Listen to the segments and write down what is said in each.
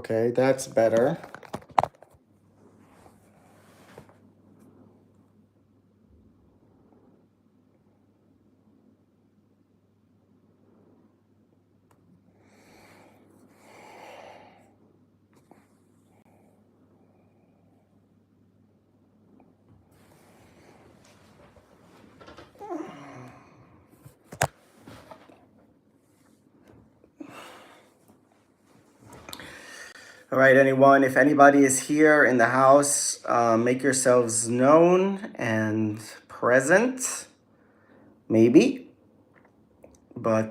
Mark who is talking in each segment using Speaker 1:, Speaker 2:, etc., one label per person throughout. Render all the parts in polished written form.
Speaker 1: Okay, that's better. All right, anyone, if anybody is here in the house, make yourselves known and present, maybe. But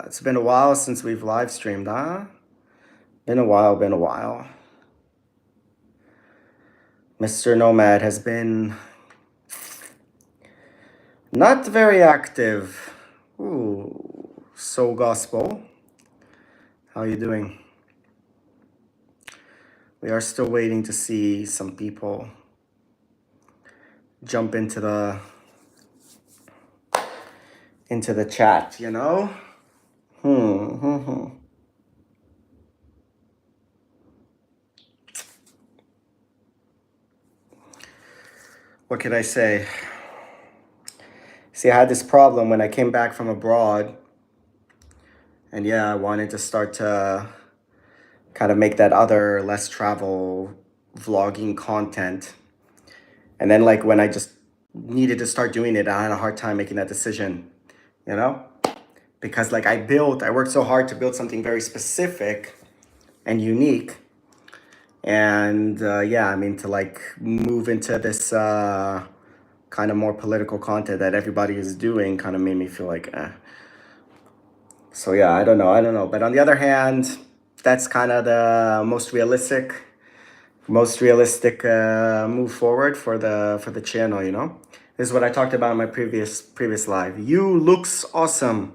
Speaker 1: it's been a while since we've live streamed, huh? Been a while. Mr. Nomad has been not very active. Ooh, Soul Gospel. How are you doing? We are still waiting to see some people jump into the chat, you know? What could I say? See, I had this problem when I came back from abroad. And yeah, I wanted to start to kind of make that other less travel vlogging content. And then like when I just needed to start doing it, I had a hard time making that decision, you know? Because like I worked so hard to build something very specific and unique. And yeah, I mean, to like move into this kind of more political content that everybody is doing kind of made me feel like, eh. So yeah, I don't know. But on the other hand, that's kind of the most realistic move forward for the channel, you know? This is what I talked about in my previous live. You looks awesome.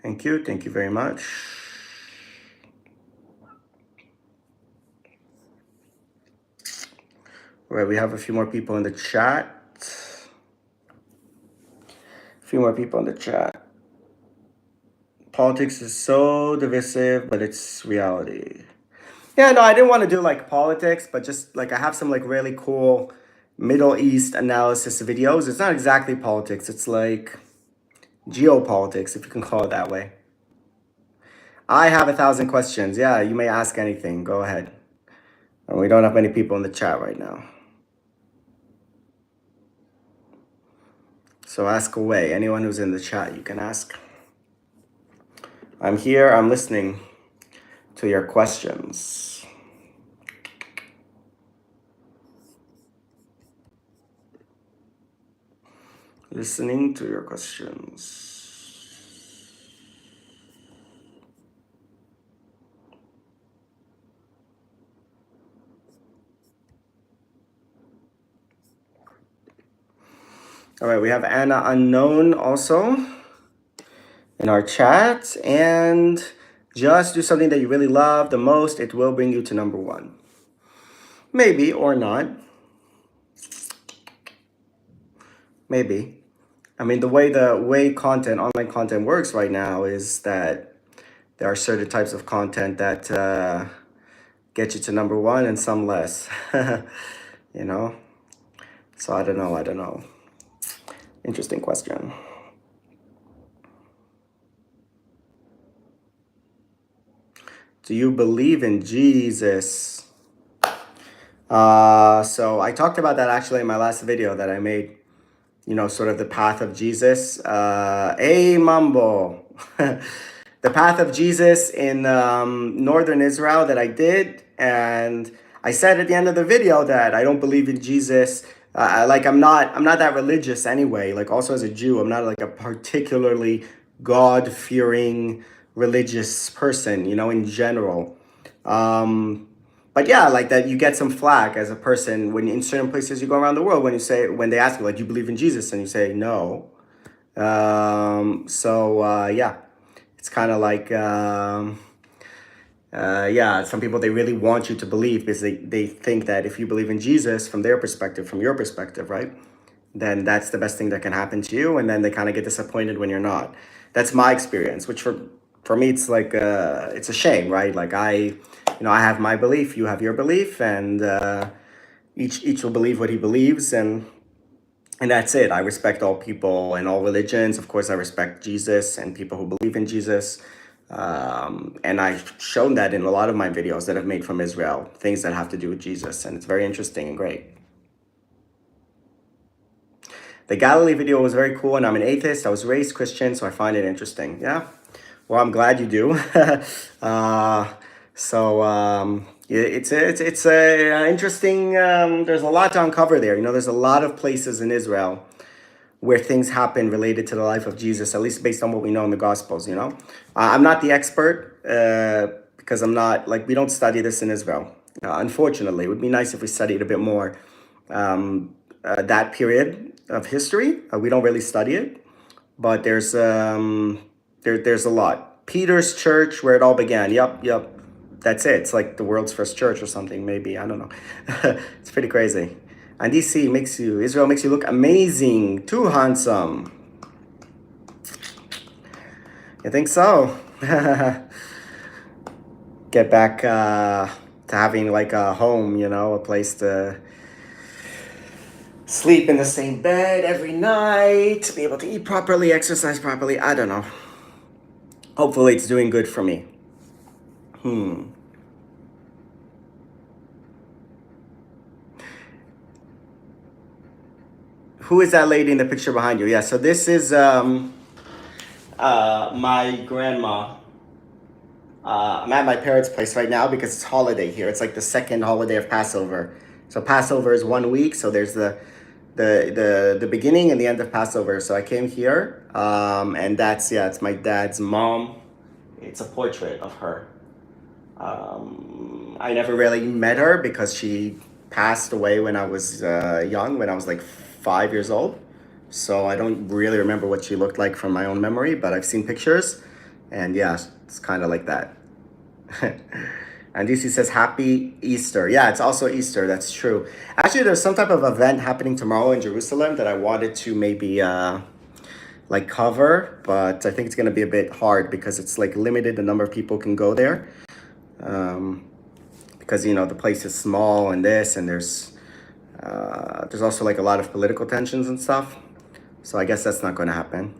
Speaker 1: Thank you very much. All right, we have a few more people in the chat. Politics is so divisive, but it's reality. Yeah, no, I didn't want to do like politics, but just like I have some like really cool Middle East analysis videos. It's not exactly politics. It's like geopolitics, if you can call it that way. I have 1,000 questions. Yeah, you may ask anything. Go ahead. And we don't have many people in the chat right now. So ask away. Anyone who's in the chat, you can ask. I'm here. I'm listening to your questions. Listening to your questions. All right, we have Anna Unknown also in our chat. And just do something that you really love the most. It will bring you to number one. Maybe or not. Maybe. I mean, the way online content works right now is that there are certain types of content that get you to number one and some less, you know? So I don't know. Interesting question. Do you believe in Jesus? So I talked about that actually in my last video that I made, you know, sort of the path of Jesus. Mambo. The path of Jesus in northern Israel that I did. And I said at the end of the video that I don't believe in Jesus. I'm not that religious anyway. Like also as a Jew, I'm not like a particularly God-fearing religious person, you know, in general. But yeah, like that you get some flack as a person when in certain places you go around the world when they ask you like, do you believe in Jesus? And you say no. Yeah, it's kind of like, yeah, some people, they really want you to believe because they think that if you believe in Jesus from their perspective, from your perspective, right, then that's the best thing that can happen to you. And then they kind of get disappointed when you're not. That's my experience, which for for me, it's like it's a shame, right? Like I have my belief, you have your belief, and each will believe what he believes, and that's it. I respect all people and all religions. Of course, I respect Jesus and people who believe in Jesus. And I've shown that in a lot of my videos that I've made from Israel, things that have to do with Jesus, and it's very interesting and great. The Galilee video was very cool, and I'm an atheist. I was raised Christian, so I find it interesting. Yeah. Well, I'm glad you do. uh, it's a interesting. There's a lot to uncover there. There's a lot of places in Israel where things happen related to the life of Jesus, at least based on what we know in the Gospels. I'm not the expert because I'm not like we don't study this in Israel. Unfortunately, it would be nice if we studied a bit more that period of history. We don't really study it, but there's a lot. Peter's church, where it all began. Yep. That's it. It's like the world's first church or something, maybe. I don't know. It's pretty crazy. And Israel makes you look amazing. Too handsome. You think so? Get back to having like a home, a place to sleep in the same bed every night, be able to eat properly, exercise properly. I don't know. Hopefully it's doing good for me. Who is that lady in the picture behind you? Yeah, so this is my grandma. I'm at my parents' place right now because it's holiday here. It's like the second holiday of Passover. So Passover is 1 week. So there's the beginning and the end of Passover. So I came here, and it's my dad's mom. It's a portrait of her. I never really met her because she passed away when I was young, when I was like 5 years old. So I don't really remember what she looked like from my own memory, but I've seen pictures, and yeah, it's kind of like that. And DC says, Happy Easter. Yeah, it's also Easter. That's true. Actually, there's some type of event happening tomorrow in Jerusalem that I wanted to maybe like cover, but I think it's going to be a bit hard because it's like limited the number of people can go there. Because, the place is small and there's also like a lot of political tensions and stuff. So I guess that's not going to happen.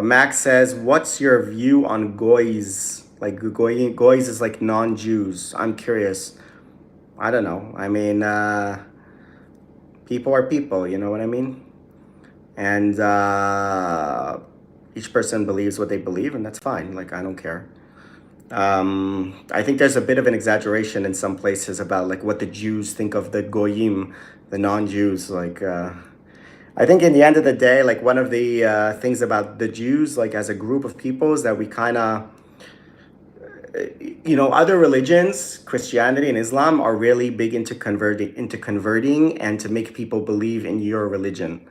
Speaker 1: Max says, what's your view on goys? Like goys is like non-Jews. I'm curious. I don't know. I mean, people are people, you know what I mean? And each person believes what they believe, and that's fine. Like, I don't care. I think there's a bit of an exaggeration in some places about like what the Jews think of the goyim, the non-Jews. Like, I think in the end of the day, like one of the things about the Jews, like as a group of people, is that we kind of, other religions, Christianity and Islam, are really big into converting and to make people believe in your religion,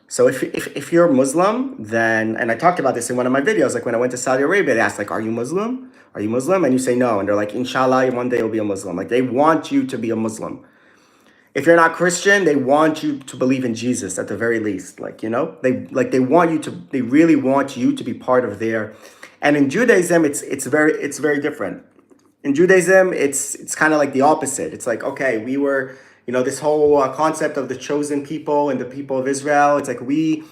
Speaker 1: So if you're Muslim, then, and I talked about this in one of my videos, like when I went to Saudi Arabia, they asked like, are you Muslim? Are you Muslim? And you say no. And they're like, inshallah, one day you'll be a Muslim. Like they want you to be a Muslim. If you're not Christian, they want you to believe in Jesus at the very least. Like, they really want you to be part of their, and in Judaism, it's very different. In Judaism, it's kind of like the opposite. It's like, okay, we were, this whole concept of the chosen people and the people of Israel. It's like we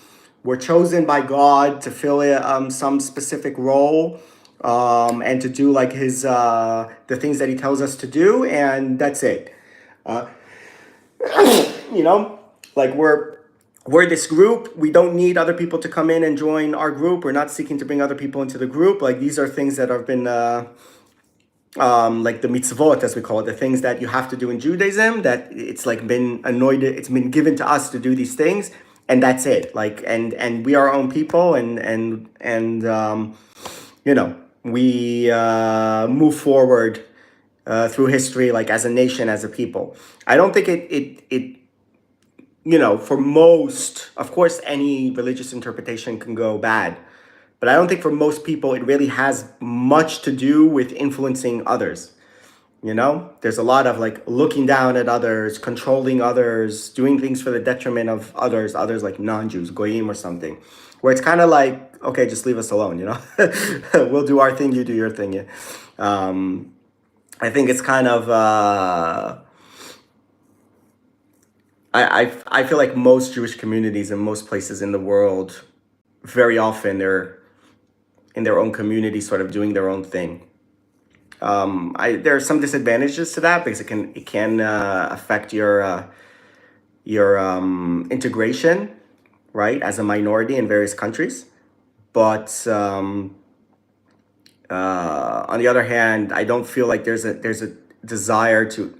Speaker 1: were chosen by God to fill some specific role and to do like the things that he tells us to do. And that's it. Like we're this group. We don't need other people to come in and join our group. We're not seeking to bring other people into the group. Like these are things that have been like the mitzvot, as we call it, the things that you have to do in Judaism, that it's like it's been given to us to do these things, and that's it. Like, and we are our own people, and we move forward through history, like as a nation, as a people. I don't think it for most, of course, any religious interpretation can go bad. But I don't think for most people it really has much to do with influencing others. You know, there's a lot of like looking down at others, controlling others, doing things for the detriment of others like non-Jews, goyim or something, where it's kind of like, okay, just leave us alone, you know. We'll do our thing, you do your thing. Yeah. I think it's kind of I feel like most Jewish communities in most places in the world, very often they're in their own community, sort of doing their own thing. There are some disadvantages to that because it can affect your integration, right, as a minority in various countries. But on the other hand, I don't feel like there's a desire to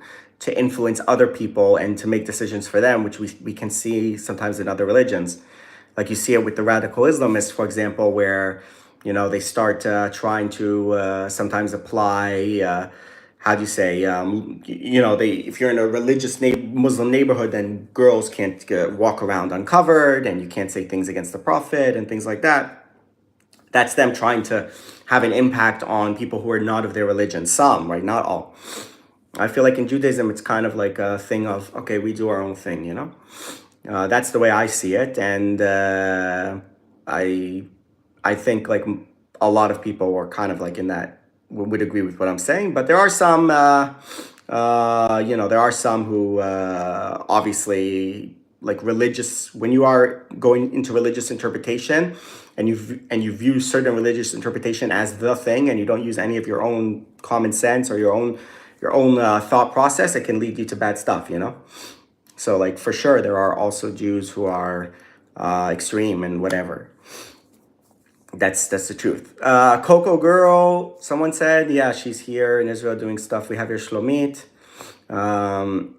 Speaker 1: influence other people and to make decisions for them, which we can see sometimes in other religions. Like you see it with the radical Islamists, for example, where they start trying to sometimes apply. How do you say? They if you're in a religious Muslim neighborhood, then girls can't walk around uncovered, and you can't say things against the Prophet and things like that. That's them trying to have an impact on people who are not of their religion. Some, right? Not all. I feel like in Judaism, it's kind of like a thing of, okay, we do our own thing, That's the way I see it. And I think like a lot of people are kind of like in that, would agree with what I'm saying. But there are some, there are some who obviously like religious, when you are going into religious interpretation and you view certain religious interpretation as the thing, and you don't use any of your own common sense or your own thought process, it can lead you to bad stuff. So like for sure there are also Jews who are extreme and whatever. That's the truth. Coco Girl, someone said, yeah, she's here in Israel doing stuff. We have here Shlomit. Um,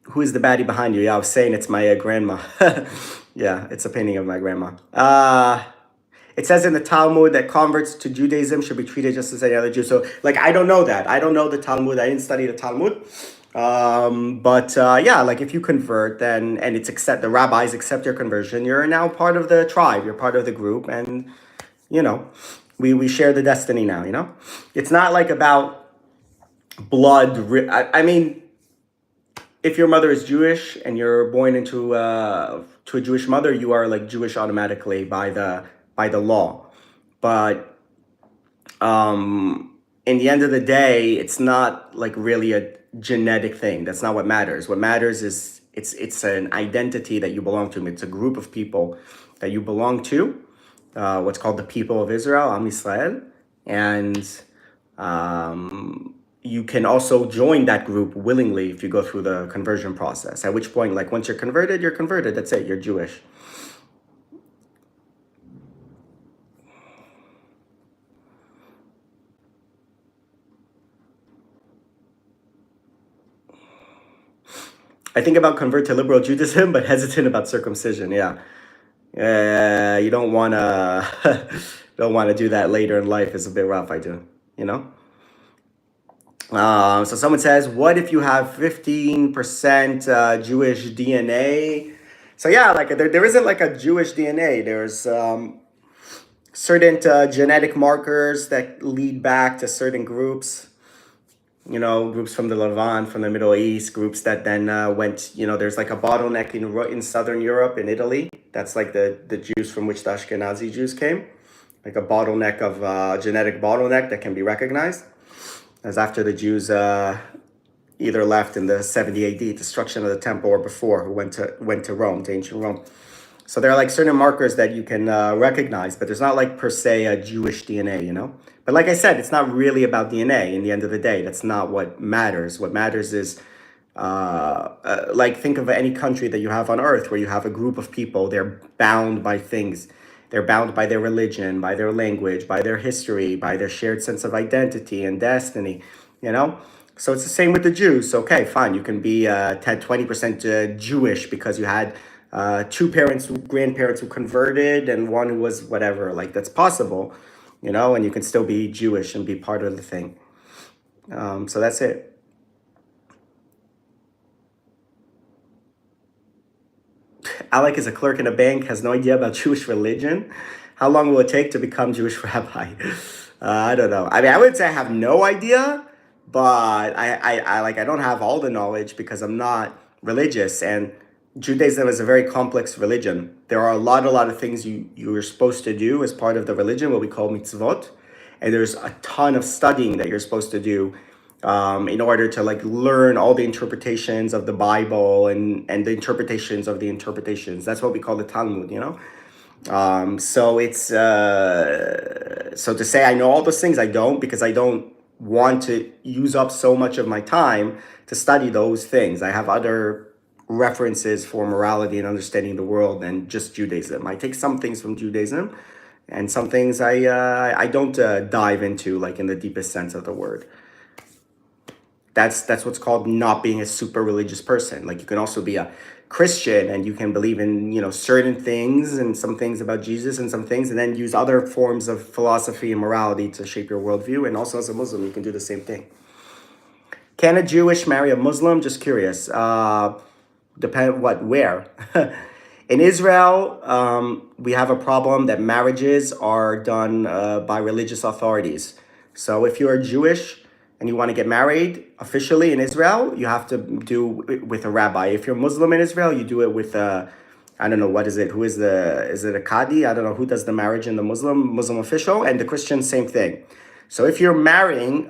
Speaker 1: who is the baddie behind you? Yeah, I was saying it's my grandma. Yeah, it's a painting of my grandma. It says in the Talmud that converts to Judaism should be treated just as any other Jew. So, like, I don't know that. I don't know the Talmud. I didn't study the Talmud. But yeah, like if you convert, then and the rabbis accept your conversion, you're now part of the tribe. You're part of the group, and you know, we share the destiny now. It's not like about blood. I mean, if your mother is Jewish and you're born into to a Jewish mother, you are like Jewish automatically by the law. But in the end of the day, it's not like really a genetic thing. That's not what matters. What matters is it's an identity that you belong to. It's a group of people that you belong to. What's called the people of Israel, Am Yisrael, and you can also join that group willingly if you go through the conversion process. At which point, like once you're converted, you're converted. That's it. You're Jewish. I think about convert to liberal Judaism, but hesitant about circumcision. Yeah, you don't wanna don't wanna do that later in life. It's a bit rough. I do, you know. So someone says, what if you have 15% Jewish DNA? So yeah, like there isn't like a Jewish DNA. There's certain genetic markers that lead back to certain groups. Groups from the Levant, from the Middle East, groups that then went, there's like a bottleneck in Southern Europe, in Italy. That's like the Jews from which the Ashkenazi Jews came. Like a bottleneck of genetic bottleneck that can be recognized. As after the Jews either left in the 70 AD, destruction of the temple, or before, who went to Rome, to ancient Rome. So there are like certain markers that you can recognize, but there's not like per se a Jewish DNA, But like I said, it's not really about DNA in the end of the day. That's not what matters. What matters is like think of any country that you have on earth where you have a group of people, they're bound by things. They're bound by their religion, by their language, by their history, by their shared sense of identity and destiny, So it's the same with the Jews. Okay, fine. You can be 10, 20% Jewish because you had two grandparents who converted and one who was whatever. Like that's possible, and you can still be Jewish and be part of the thing. So that's it. Alec is a clerk in a bank, has no idea about Jewish religion. How long will it take to become Jewish rabbi? I don't know. I mean, I would say I have no idea, but I don't have all the knowledge because I'm not religious, and Judaism is a very complex religion. There are a lot of things you're supposed to do as part of the religion, what we call mitzvot, and there's a ton of studying that you're supposed to do in order to like learn all the interpretations of the Bible and the interpretations of the interpretations. That's what we call the Talmud, you know. So it's so to say I know all those things, I don't, because I don't want to use up so much of my time to study those things. I have other references for morality and understanding the world than just Judaism. I take some things from Judaism, and some things I don't dive into like in the deepest sense of the word. That's what's called not being a super religious person. Like you can also be a Christian and you can believe in, you know, certain things and some things about Jesus and some things, and then use other forms of philosophy and morality to shape your worldview. And also as a Muslim, you can do the same thing. Can a Jewish marry a Muslim? Just curious. Depend what, where. In Israel, we have a problem that marriages are done by religious authorities. So if you're Jewish and you want to get married officially in Israel, you have to do it with a rabbi. If you're Muslim in Israel, you do it with a, I don't know, what is it? Is it a Qadi? I don't know who does the marriage in the Muslim official, and the Christian, same thing. So if you're marrying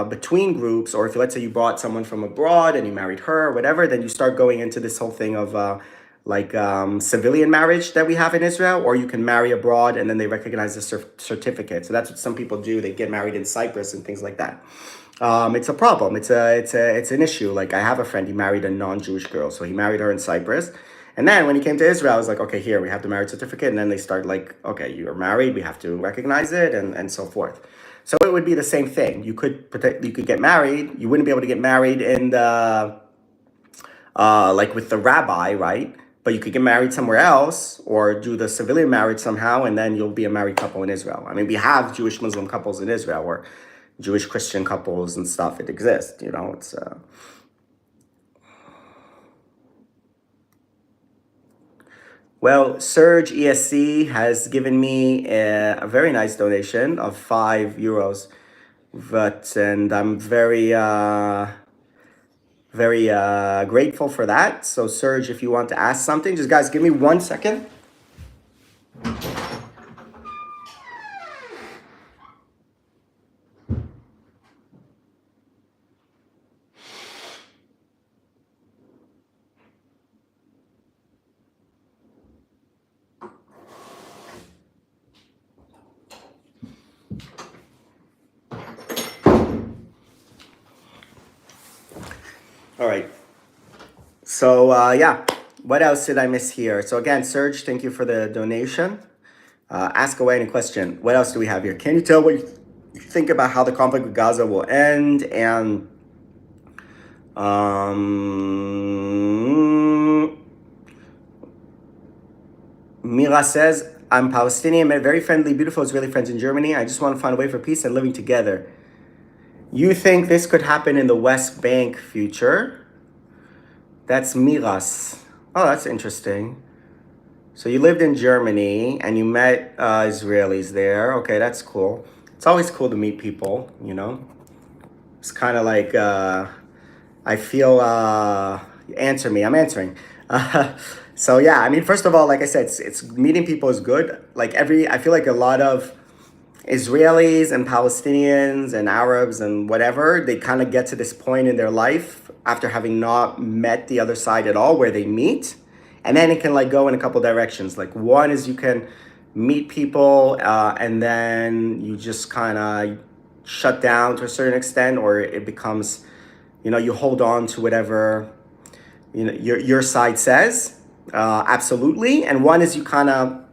Speaker 1: between groups, or if let's say you brought someone from abroad and you married her or whatever, then you start going into this whole thing of civilian marriage that we have in Israel, or you can marry abroad and then they recognize the certificate. So that's what some people do. They get married in Cyprus and things like that. It's a problem. It's an issue. Like I have a friend, he married a non-Jewish girl, so he married her in Cyprus. And then when he came to Israel, I was like, okay, here we have the marriage certificate, and then they start like, okay, you're married, we have to recognize it, and so forth. So it would be the same thing. You could get married. You wouldn't be able to get married in the like with the rabbi, right? But you could get married somewhere else or do the civilian marriage somehow, and then you'll be a married couple in Israel. I mean, we have Jewish Muslim couples in Israel, or Jewish Christian couples and stuff. It exists, you know. It's well, Serge ESC has given me a very nice donation of €5, and I'm very grateful for that. So Serge, if you want to ask something, just guys, give me 1 second. All right. So yeah, what else did I miss here? So again, Serge, thank you for the donation. Ask away any question. What else do we have here? Can you tell what you think about how the conflict with Gaza will end? And Mira says, I'm Palestinian, met very friendly, beautiful Israeli friends in Germany. I just want to find a way for peace and living together. You think this could happen in the West Bank future? That's Miras. Oh, that's interesting. So you lived in Germany and you met Israelis there. Okay, that's cool. It's always cool to meet people, you know? It's kind of like, I feel, answer me, I'm answering. So yeah, I mean, first of all, like I said, it's meeting people is good. Like I feel like a lot of Israelis and Palestinians and Arabs and whatever, they kind of get to this point in their life after having not met the other side at all where they meet. And then it can like go in a couple directions. Like one is you can meet people and then you just kind of shut down to a certain extent, or it becomes, you know, you hold on to whatever, you know, your side says. Absolutely. And one is you kind of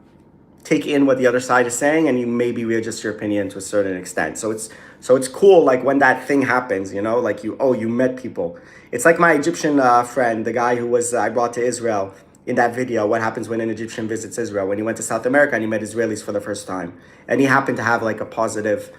Speaker 1: take in what the other side is saying and you maybe readjust your opinion to a certain extent. So it's cool, like when that thing happens, you know, like you met people. It's like my Egyptian friend, the guy who I brought to Israel in that video, what happens when an Egyptian visits Israel, when he went to South America and he met Israelis for the first time. And he happened to have like a positive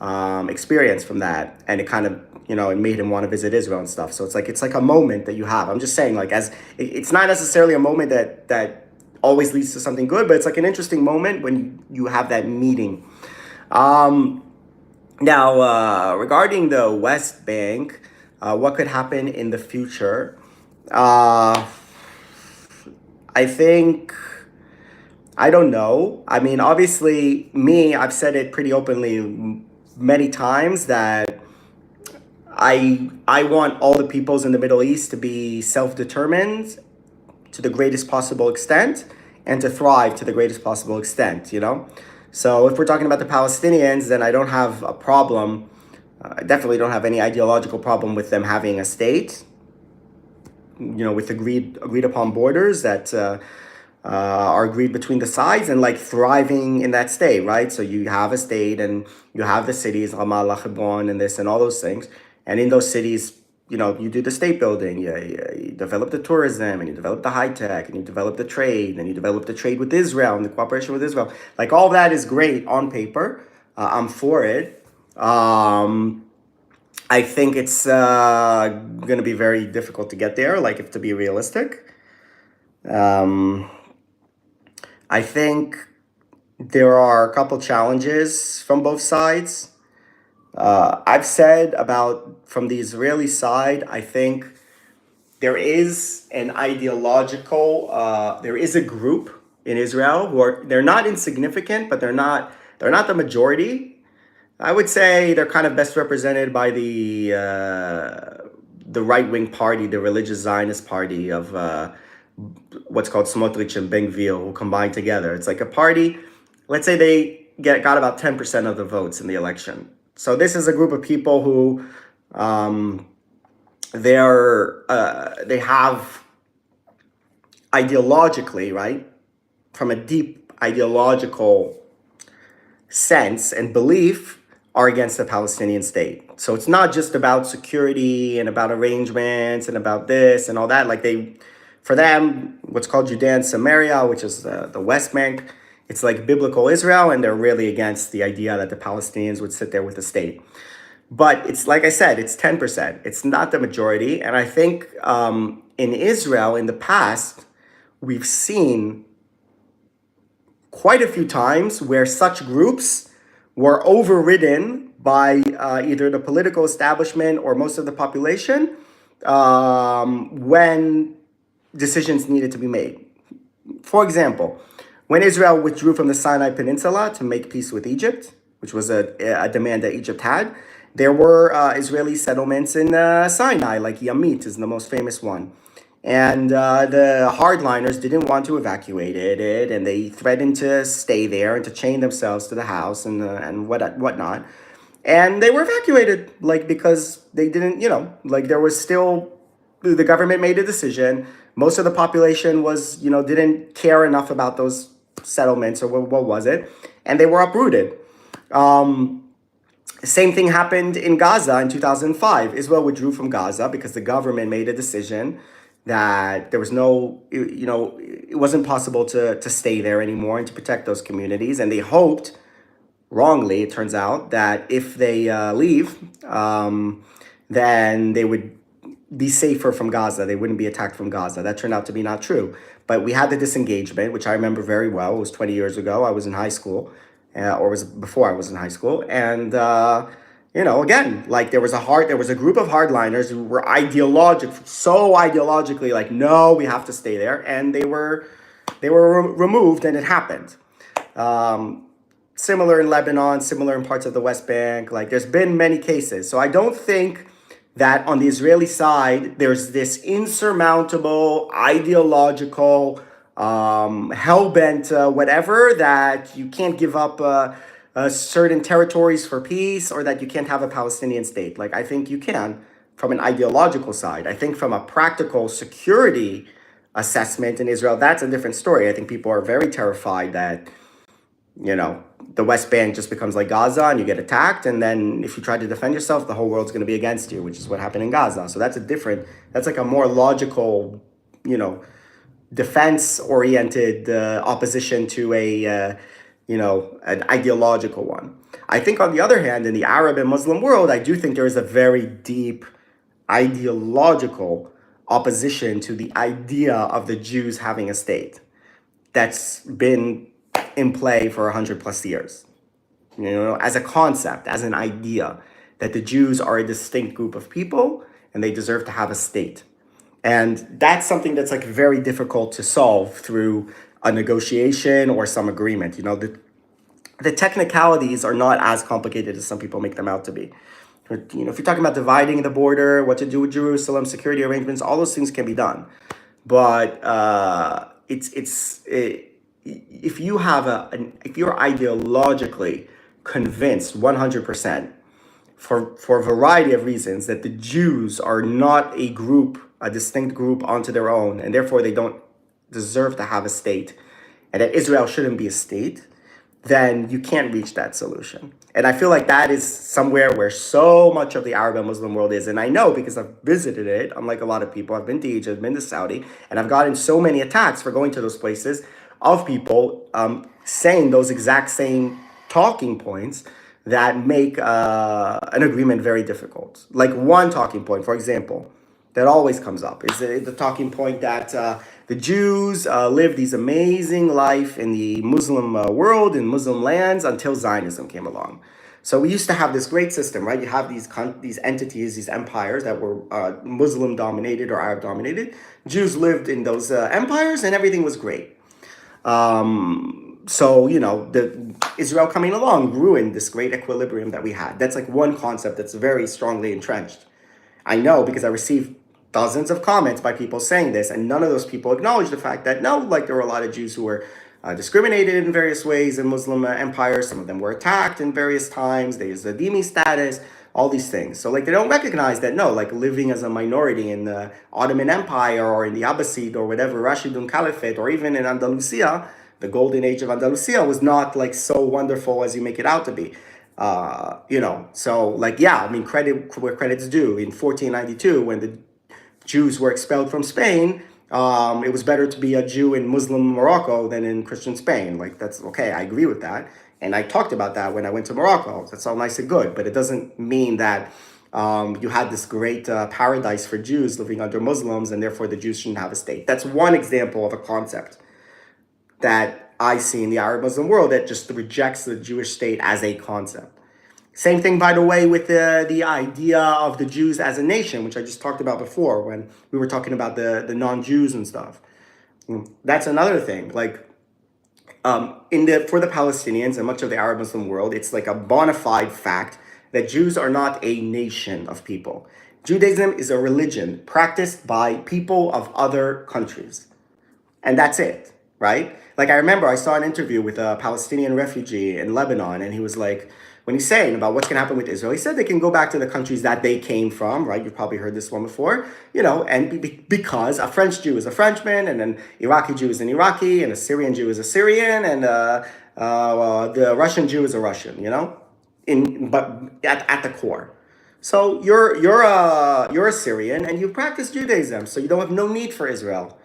Speaker 1: experience from that. And it kind of, you know, it made him want to visit Israel and stuff. So it's like a moment that you have. I'm just saying, like, it's not necessarily a moment that always leads to something good, but it's like an interesting moment when you have that meeting. Now, regarding the West Bank, what could happen in the future? Uh, I think, I don't know. I mean, obviously, I've said it pretty openly many times that I want all the peoples in the Middle East to be self-determined to the greatest possible extent and to thrive to the greatest possible extent, you know? So if we're talking about the Palestinians, then I don't have a problem. I definitely don't have any ideological problem with them having a state, with agreed upon borders that are agreed between the sides and like thriving in that state, right? So you have a state and you have the cities, Ramallah, Hebron, and this and all those things. And in those cities, you do the state building, you develop the tourism, and you develop the high tech, and you develop the trade, and you develop the trade with Israel and the cooperation with Israel. Like all that is great on paper. I'm for it. I think it's going to be very difficult to get there, like if to be realistic. Um, I think there are a couple challenges from both sides. I've said about from the Israeli side, I think there is a group in Israel they're not insignificant, but they're not the majority. I would say they're kind of best represented by the right wing party, the religious Zionist party of what's called Smotrich and Ben Gvir, who combined together. It's like a party. Let's say they got about 10% of the votes in the election. So this is a group of people who they have ideologically, right, from a deep ideological sense and belief, are against the Palestinian state. So it's not just about security and about arrangements and about this and all that. Like for them, what's called Judea and Samaria, which is the West Bank, it's like biblical Israel, and they're really against the idea that the Palestinians would sit there with the state. But it's like I said, it's 10%. It's not the majority. And I think in Israel, in the past, we've seen quite a few times where such groups were overridden by either the political establishment or most of the population when decisions needed to be made. For example, when Israel withdrew from the Sinai Peninsula to make peace with Egypt, which was a demand that Egypt had, there were Israeli settlements in Sinai, like Yamit is the most famous one. And the hardliners didn't want to evacuate it, and they threatened to stay there and to chain themselves to the house and whatnot. And they were evacuated, like because they didn't, like there was still the government made a decision. Most of the population didn't care enough about those settlements or what was it, and they were uprooted. Same thing happened in Gaza in 2005. Israel withdrew from Gaza because the government made a decision that there was it wasn't possible to stay there anymore and to protect those communities. And they hoped, wrongly, it turns out, that if they leave, then they would be safer from Gaza. They wouldn't be attacked from Gaza. That turned out to be not true. But we had the disengagement, which I remember very well. It was 20 years ago. I was in high school, or was before I was in high school. And, again, like there was a group of hardliners who were so ideologically like, no, we have to stay there. And they were removed, and it happened. Similar in Lebanon, similar in parts of the West Bank. Like there's been many cases. So I don't think that on the Israeli side, there's this insurmountable ideological hell-bent whatever that you can't give up certain territories for peace, or that you can't have a Palestinian state. Like I think you can from an ideological side. I think from a practical security assessment in Israel, that's a different story. I think people are very terrified that the West Bank just becomes like Gaza and you get attacked. And then if you try to defend yourself, the whole world's going to be against you, which is what happened in Gaza. So that's like a more logical, defense-oriented opposition to an ideological one. I think on the other hand, in the Arab and Muslim world, I do think there is a very deep ideological opposition to the idea of the Jews having a state that's been in play for 100 plus years. as a concept, as an idea, that the Jews are a distinct group of people and they deserve to have a state. And that's something that's like very difficult to solve through a negotiation or some agreement. The technicalities are not as complicated as some people make them out to be. If you're talking about dividing the border, what to do with Jerusalem, security arrangements, all those things can be done. But if you have if you're ideologically convinced 100% for a variety of reasons that the Jews are not a group, a distinct group onto their own, and therefore they don't deserve to have a state, and that Israel shouldn't be a state, then you can't reach that solution. And I feel like that is somewhere where so much of the Arab and Muslim world is. And I know because I've visited it, unlike a lot of people. I've been to Egypt, been to Saudi, and I've gotten so many attacks for going to those places of people saying those exact same talking points that make an agreement very difficult. Like one talking point, for example, that always comes up is the talking point that the Jews lived these amazing life in the Muslim world, in Muslim lands, until Zionism came along. So we used to have this great system, right? You have these entities, these empires that were Muslim dominated or Arab dominated. Jews lived in those empires and everything was great. So, the Israel coming along ruined this great equilibrium that we had. That's like one concept that's very strongly entrenched. I know because I received dozens of comments by people saying this, and none of those people acknowledge the fact that, no, like there were a lot of Jews who were discriminated in various ways in Muslim empires. Some of them were attacked in various times. There's the dhimmi status, all these things. So like they don't recognize that, no, like living as a minority in the Ottoman Empire or in the Abbasid or whatever, Rashidun Caliphate, or even in Andalusia, the golden age of Andalusia was not like so wonderful as you make it out to be. So like, yeah, I mean, credit where credit's due. In 1492, when the Jews were expelled from Spain, it was better to be a Jew in Muslim Morocco than in Christian Spain. Like, that's okay, I agree with that. And I talked about that when I went to Morocco. That's all nice and good, but it doesn't mean that you had this great paradise for Jews living under Muslims, and therefore the Jews shouldn't have a state. That's one example of a concept that I see in the Arab Muslim world that just rejects the Jewish state as a concept. Same thing, by the way, with the idea of the Jews as a nation, which I just talked about before when we were talking about the non-Jews and stuff. That's another thing. Like for the Palestinians and much of the Arab Muslim world, it's like a bona fide fact that Jews are not a nation of people. Judaism is a religion practiced by people of other countries. And that's it, right? Like I remember I saw an interview with a Palestinian refugee in Lebanon, and he was like, when he's saying about what's going to happen with Israel, he said they can go back to the countries that they came from, right? You've probably heard this one before, and because a French Jew is a Frenchman, and an Iraqi Jew is an Iraqi, and a Syrian Jew is a Syrian, and the Russian Jew is a Russian, but at the core. So you're a Syrian, and you practice Judaism, so you don't have no need for Israel.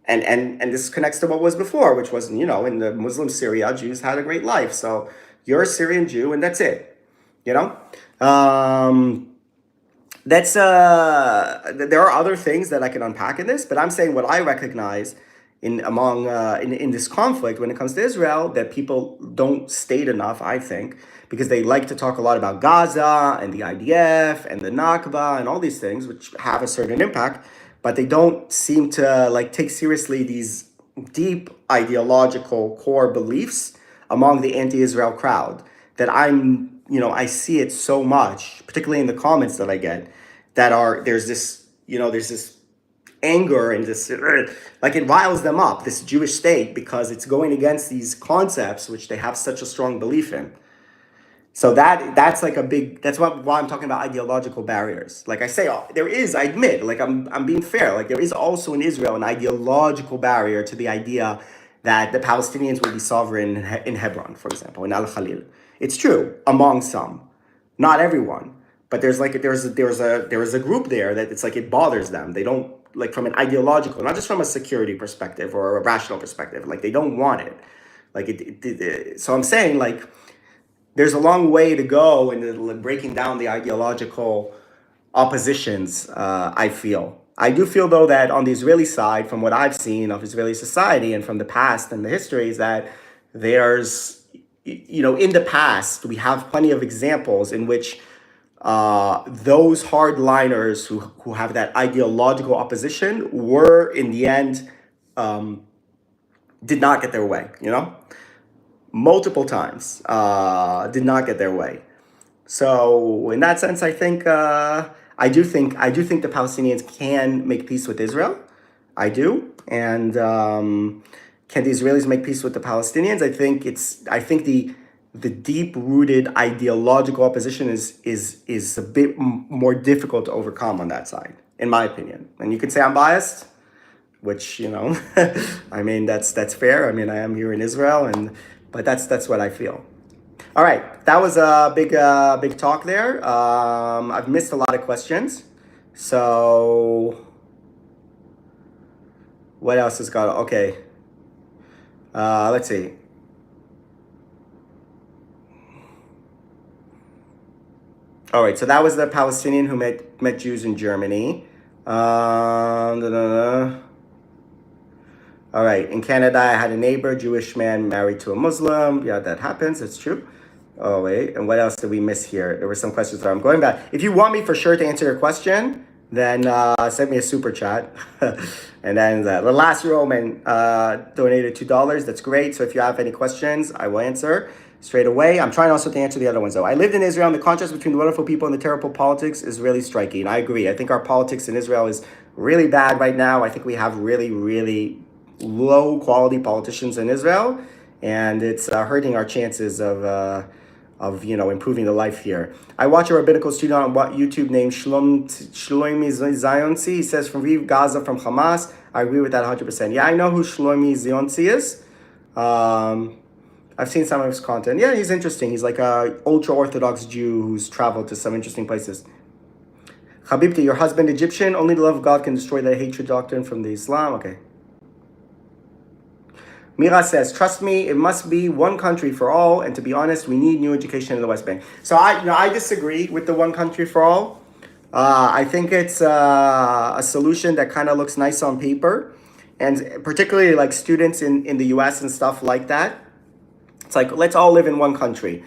Speaker 1: And this connects to what was before, which was, in the Muslim Syria, Jews had a great life. So you're a Syrian Jew, and that's it. There are other things that I can unpack in this, but I'm saying what I recognize in this conflict when it comes to Israel, that people don't state enough, I think, because they like to talk a lot about Gaza and the IDF and the Nakba and all these things, which have a certain impact, but they don't seem to like take seriously these deep ideological core beliefs among the anti-Israel crowd that I see it so much, particularly in the comments that I get, that there's this anger and this, like it riles them up, this Jewish state, because it's going against these concepts which they have such a strong belief in. So that's like that's why I'm talking about ideological barriers. Like I say, there is, I admit, like I'm being fair, like there is also in Israel an ideological barrier to the idea that the Palestinians will be sovereign in Hebron, for example, in Al-Khalil. It's true among some, not everyone, but there's a group there that it's like it bothers them. They don't, like, from an ideological, not just from a security perspective or a rational perspective, like they don't want it. Like so I'm saying, like, there's a long way to go in breaking down the ideological oppositions, I feel. I do feel, though, that on the Israeli side, from what I've seen of Israeli society and from the past and the history, is that there's in the past, we have plenty of examples in which those hardliners who have that ideological opposition were, in the end, did not get their way, multiple times, did not get their way. So in that sense, I do think the Palestinians can make peace with Israel. I do, and can the Israelis make peace with the Palestinians? I think the deep rooted ideological opposition is a bit more difficult to overcome on that side, in my opinion. And you could say I'm biased, which I mean that's fair. I mean I am here in Israel, but that's what I feel. All right, that was a big talk there. I've missed a lot of questions. So what else has got? Okay, let's see. All right, so that was the Palestinian who met Jews in Germany. Da, da, da. All right, in Canada, I had a neighbor, Jewish man married to a Muslim. Yeah, that happens. It's true. Oh, wait. And what else did we miss here? There were some questions that I'm going back. If you want me for sure to answer your question, then send me a super chat. And then the last Roman donated $2. That's great. So if you have any questions, I will answer straight away. I'm trying also to answer the other ones, though. I lived in Israel, and the contrast between the wonderful people and the terrible politics is really striking. I agree. I think our politics in Israel is really bad right now. I think we have really, really low quality politicians in Israel, and it's hurting our chances of improving the life here. I watch a rabbinical student on YouTube named Shlomi Zionsi. He says from Viv Gaza from Hamas. I agree with that 100%. Yeah, I know who Shlomi Zionsi is. I've seen some of his content. Yeah, he's interesting. He's like a ultra Orthodox Jew who's traveled to some interesting places. Habibti, your husband Egyptian? Only the love of God can destroy that hatred doctrine from the Islam. Okay. Mira says, trust me, it must be one country for all. And to be honest, we need new education in the West Bank. So I disagree with the one country for all. I think it's a solution that kind of looks nice on paper. And particularly like students in the US and stuff like that. It's like, let's all live in one country.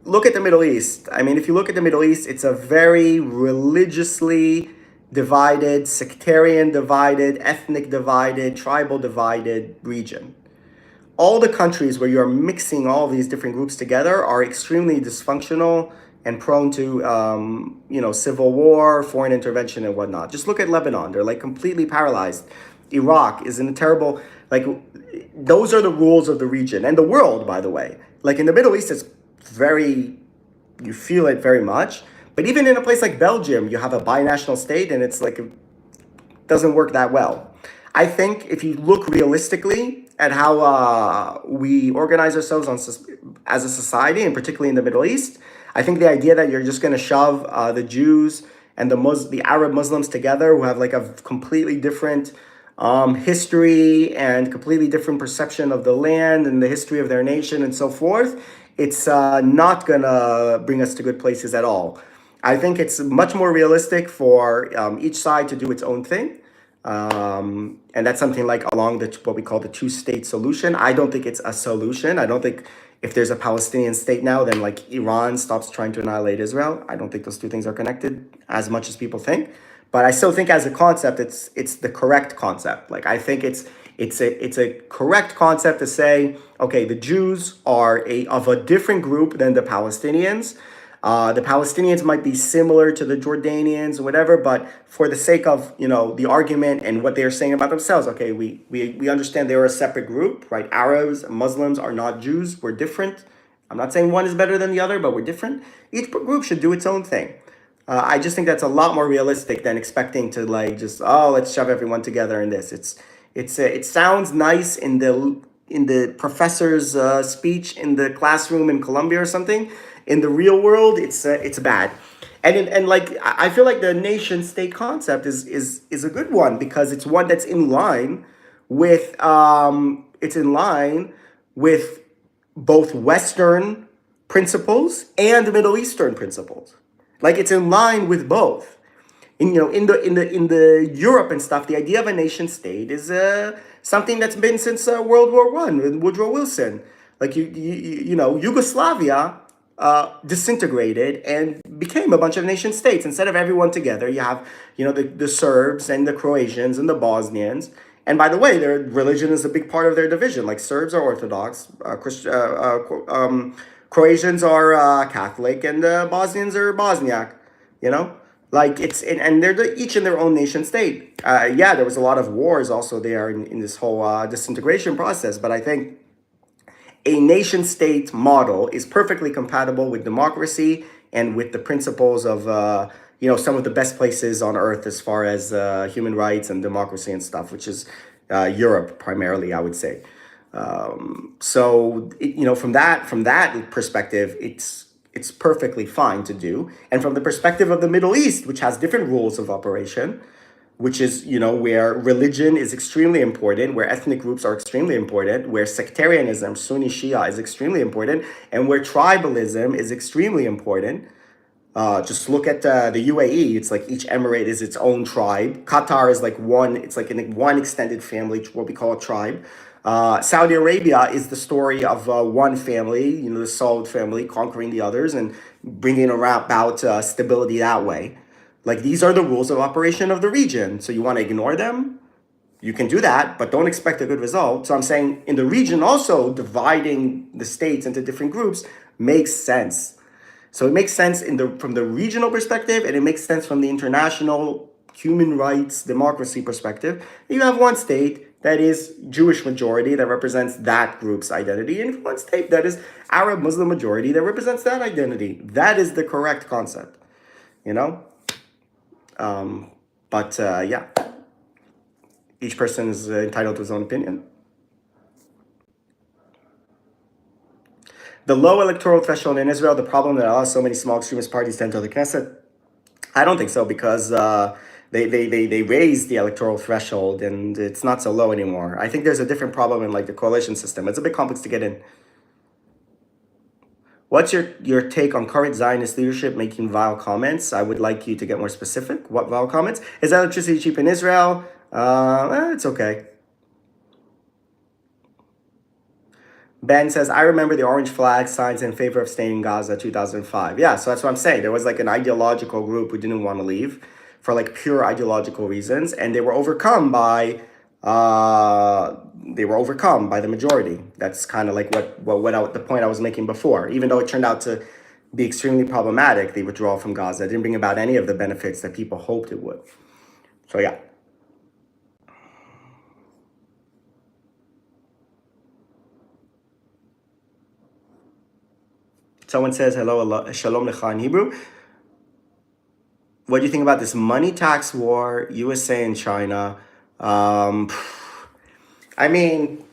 Speaker 1: Look at the Middle East. I mean, if you look at the Middle East, it's a very religiously divided, sectarian divided, ethnic divided, tribal divided region. All the countries where you're mixing all these different groups together are extremely dysfunctional and prone to, civil war, foreign intervention, and whatnot. Just look at Lebanon. They're like completely paralyzed. Iraq is in a terrible, those are the rules of the region and the world, by the way. Like in the Middle East, it's you feel it very much. But even in a place like Belgium, you have a binational state, and it's like, it doesn't work that well. I think if you look realistically at how we organize ourselves as a society, and particularly in the Middle East, I think the idea that you're just going to shove the Jews and the Arab Muslims together, who have like a completely different history and completely different perception of the land and the history of their nation and so forth, it's not going to bring us to good places at all. I think it's much more realistic for each side to do its own thing. And that's something like along what we call the two-state solution. I don't think it's a solution. I don't think if there's a Palestinian state now, then like Iran stops trying to annihilate Israel. I don't think those two things are connected as much as people think. But I still think as a concept, it's the correct concept. Like I think it's a correct concept to say, okay, the Jews are of a different group than the Palestinians. The Palestinians might be similar to the Jordanians or whatever, but for the sake of, the argument and what they're saying about themselves, okay, we understand they're a separate group, right? Arabs, Muslims are not Jews. We're different. I'm not saying one is better than the other, but we're different. Each group should do its own thing. I just think that's a lot more realistic than expecting to let's shove everyone together in this. It sounds nice in the professor's speech in the classroom in Columbia or something. In the real world, it's bad, and I feel like the nation state concept is a good one because it's one that's in line with both Western principles and Middle Eastern principles. Like it's in line with both. In the Europe and stuff, the idea of a nation state is something that's been since World War I with Woodrow Wilson. Like Yugoslavia disintegrated and became a bunch of nation states. Instead of everyone together, you have the Serbs and the Croatians and the Bosnians. And by the way, their religion is a big part of their division. Like Serbs are Orthodox, Croatians are Catholic, and Bosnians are Bosniak. You know, like and they're each in their own nation state. Yeah, there was a lot of wars also there in this whole disintegration process. But I think a nation state model is perfectly compatible with democracy and with the principles of some of the best places on earth as far as human rights and democracy and stuff, which is Europe primarily, I would say. From that perspective, it's perfectly fine to do. And from the perspective of the Middle East, which has different rules of operation, which is, where religion is extremely important, where ethnic groups are extremely important, where sectarianism, Sunni Shia, is extremely important, and where tribalism is extremely important. Just look at the UAE. It's like each emirate is its own tribe. Qatar is like one extended family, what we call a tribe. Saudi Arabia is the story of one family, the Saud family conquering the others and bringing about stability that way. Like these are the rules of operation of the region. So you want to ignore them? You can do that, but don't expect a good result. So I'm saying in the region also, dividing the states into different groups makes sense. So it makes sense from the regional perspective, and it makes sense from the international human rights democracy perspective. You have one state that is Jewish majority that represents that group's identity, and one state that is Arab Muslim majority that represents that identity. That is the correct concept, you know? Yeah, each person is entitled to his own opinion. The low electoral threshold in Israel, the problem that allows so many small extremist parties to enter the Knesset? I don't think so, because they raised the electoral threshold and it's not so low anymore. I think there's a different problem in like the coalition system. It's a bit complex to get in. What's your take on current Zionist leadership making vile comments? I would like you to get more specific. What vile comments? Is electricity cheap in Israel? It's okay. Ben says, I remember the orange flag signs in favor of staying in Gaza 2005. Yeah, so that's what I'm saying. There was like an ideological group who didn't want to leave for like pure ideological reasons, and they were overcome by the majority. That's kind of like the point I was making before. Even though it turned out to be extremely problematic, the withdrawal from Gaza, it didn't bring about any of the benefits that people hoped it would. So yeah. Someone says, hello, shalom lecha in Hebrew. What do you think about this money tax war, USA and China? I mean,